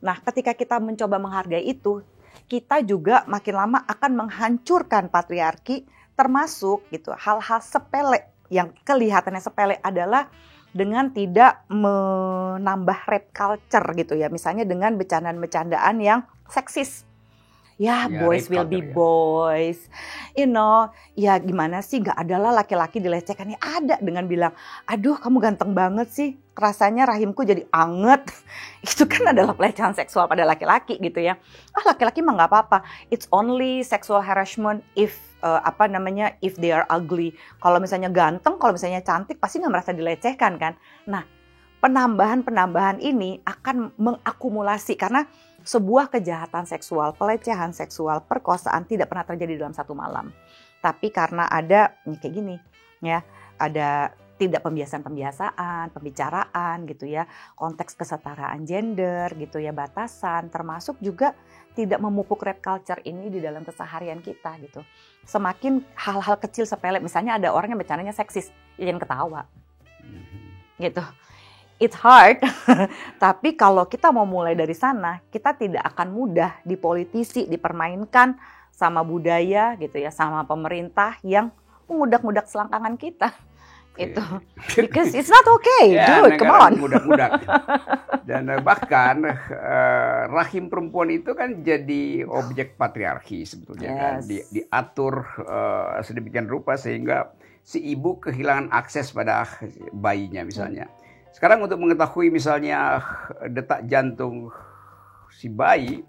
Nah, ketika kita mencoba menghargai itu, kita juga makin lama akan menghancurkan patriarki, termasuk gitu hal-hal sepele yang kelihatannya sepele adalah dengan tidak menambah rape culture gitu ya. Misalnya dengan bercandaan-bercandaan yang seksis. Ya, boys will be boys. You know, ya gimana sih, gak adalah laki-laki dilecehkan. Ya ada dengan bilang, aduh kamu ganteng banget sih, rasanya rahimku jadi anget. Itu kan adalah pelecehan seksual pada laki-laki gitu ya. Laki-laki mah gak apa-apa. It's only sexual harassment if if they are ugly. Kalau misalnya ganteng, kalau misalnya cantik, pasti gak merasa dilecehkan kan. Nah, penambahan ini akan mengakumulasi karena sebuah kejahatan seksual, pelecehan seksual, perkosaan tidak pernah terjadi dalam satu malam. Tapi karena ada kayak gini ya, ada tidak pembiasaan-pembiasaan, pembicaraan gitu ya, konteks kesetaraan gender gitu ya, batasan, termasuk juga tidak memupuk red culture ini di dalam keseharian kita gitu. Semakin hal-hal kecil sepele, misalnya ada orang yang bercandanya seksis, jangan ketawa gitu. It's hard, tapi kalau kita mau mulai dari sana, kita tidak akan mudah dipolitisi, dipermainkan sama budaya gitu ya, sama pemerintah yang mengudak-ngudak selangkangan kita. Itu, because it's not okay, dude, come on. Mudak-mudak. Dan bahkan rahim perempuan itu kan jadi objek patriarki sebetulnya kan, diatur sedemikian rupa sehingga si ibu kehilangan akses pada bayinya misalnya. Sekarang untuk mengetahui misalnya detak jantung si bayi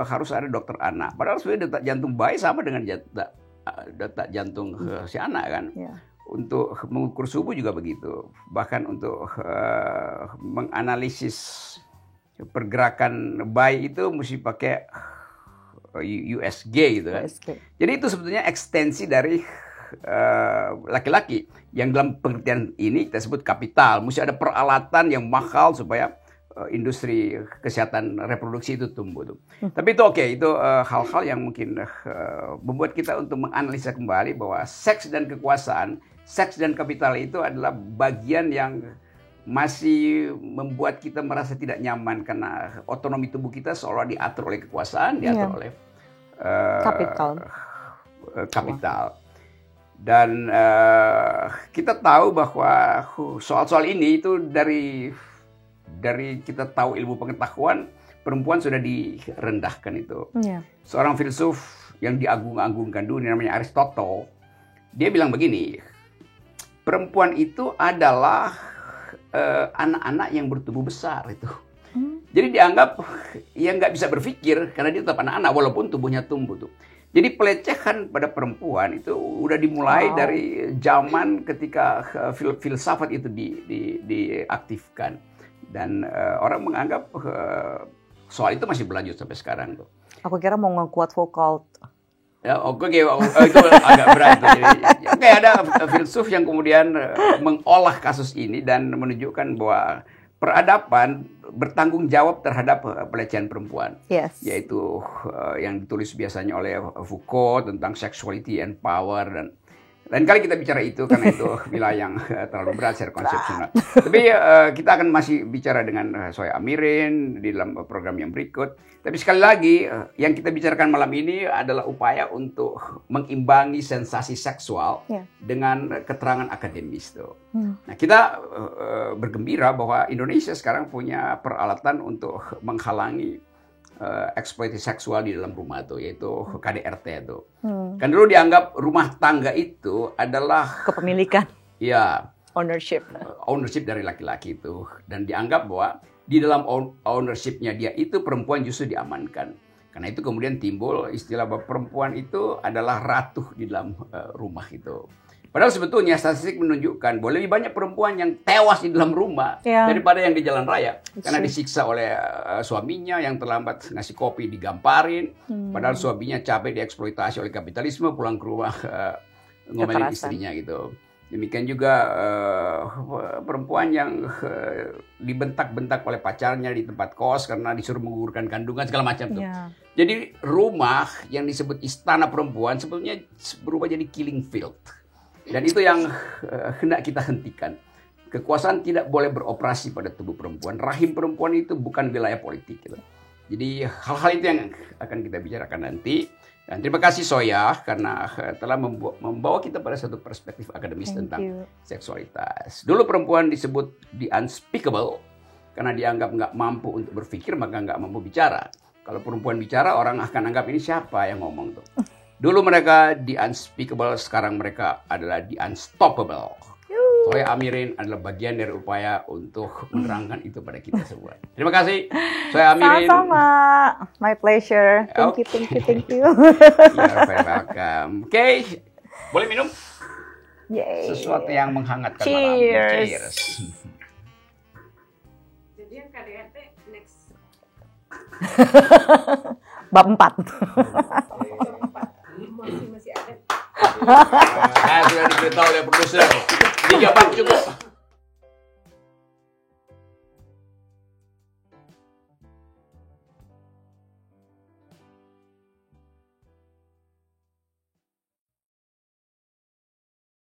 harus ada dokter anak. Padahal sebenarnya detak jantung bayi sama dengan detak jantung si anak kan. Yeah. Untuk mengukur suhu juga begitu. Bahkan untuk menganalisis pergerakan bayi itu mesti pakai USG gitu kan. Jadi itu sebetulnya ekstensi dari laki-laki yang dalam pengertian ini kita sebut kapital. Mesti ada peralatan yang mahal supaya industri kesehatan reproduksi itu tumbuh tuh. Tapi itu oke, itu hal-hal yang mungkin membuat kita untuk menganalisa kembali bahwa seks dan kekuasaan, seks dan kapital itu adalah bagian yang masih membuat kita merasa tidak nyaman karena otonomi tubuh kita seolah diatur oleh kekuasaan, diatur oleh kapital. Dan kita tahu bahwa soal-soal ini itu dari kita tahu ilmu pengetahuan, perempuan sudah direndahkan itu. Seorang filsuf yang diagung-agungkan dulu namanya Aristotle, dia bilang begini, perempuan itu adalah anak-anak yang bertubuh besar itu. Jadi dianggap ya nggak bisa berpikir karena dia tetap anak-anak walaupun tubuhnya tumbuh tuh. Jadi pelecehan pada perempuan itu udah dimulai dari zaman ketika filsafat itu diaktifkan. Dan orang menganggap soal itu masih berlanjut sampai sekarang tuh. Aku kira mau nge-quote Foucault. Ya, oke, itu agak berat. Jadi ada filsuf yang kemudian mengolah kasus ini dan menunjukkan bahwa peradaban bertanggung jawab terhadap pelecehan perempuan. Yaitu yang ditulis biasanya oleh Foucault tentang sexuality and power dan lain kali kita bicara itu karena itu wilayah yang terlalu berat secara konsepsional. Tapi kita akan masih bicara dengan Soya Amirin di dalam program yang berikut. Tapi sekali lagi yang kita bicarakan malam ini adalah upaya untuk mengimbangi sensasi seksual dengan keterangan akademis tuh. Nah, kita bergembira bahwa Indonesia sekarang punya peralatan untuk menghalangi eksploitasi seksual di dalam rumah tuh, yaitu KDRT itu. Kan dulu dianggap rumah tangga itu adalah kepemilikan. Ya. Ownership dari laki-laki itu, dan dianggap bahwa di dalam ownership-nya dia itu perempuan justru diamankan. Karena itu kemudian timbul istilah bahwa perempuan itu adalah ratu di dalam rumah itu. Padahal sebetulnya statistik menunjukkan bahwa lebih banyak perempuan yang tewas di dalam rumah daripada yang di jalan raya. Karena disiksa oleh suaminya yang terlambat ngasih kopi digamparin. Padahal suaminya capek dieksploitasi oleh kapitalisme, pulang ke rumah ngomelin istrinya gitu. Demikian juga perempuan yang dibentak-bentak oleh pacarnya di tempat kos karena disuruh menggugurkan kandungan segala macam tuh. Jadi rumah yang disebut istana perempuan sebetulnya berubah jadi killing field. Dan itu yang hendak kita hentikan. Kekuasaan tidak boleh beroperasi pada tubuh perempuan. Rahim perempuan itu bukan wilayah politik. Gitu. Jadi hal-hal itu yang akan kita bicarakan nanti. Dan terima kasih Soya karena telah membawa kita pada satu perspektif akademis tentang seksualitas. Dulu perempuan disebut the unspeakable karena dianggap nggak mampu untuk berpikir, maka nggak mampu bicara. Kalau perempuan bicara, orang akan anggap ini siapa yang ngomong tuh. Dulu mereka the unspeakable, sekarang mereka adalah the unstoppable. Soya Amirin adalah bagian dari upaya untuk menerangkan itu pada kita semua. Terima kasih, Soya Amirin. Sama-sama, my pleasure. Thank you. You're very welcome. Oke, boleh minum? Yay. Sesuatu yang menghangatkan malam. Cheers. Jadi yang KDRT next. Bab 4. Masih ada. Nah, sudah diberitahu oleh produser. Dijawab juga.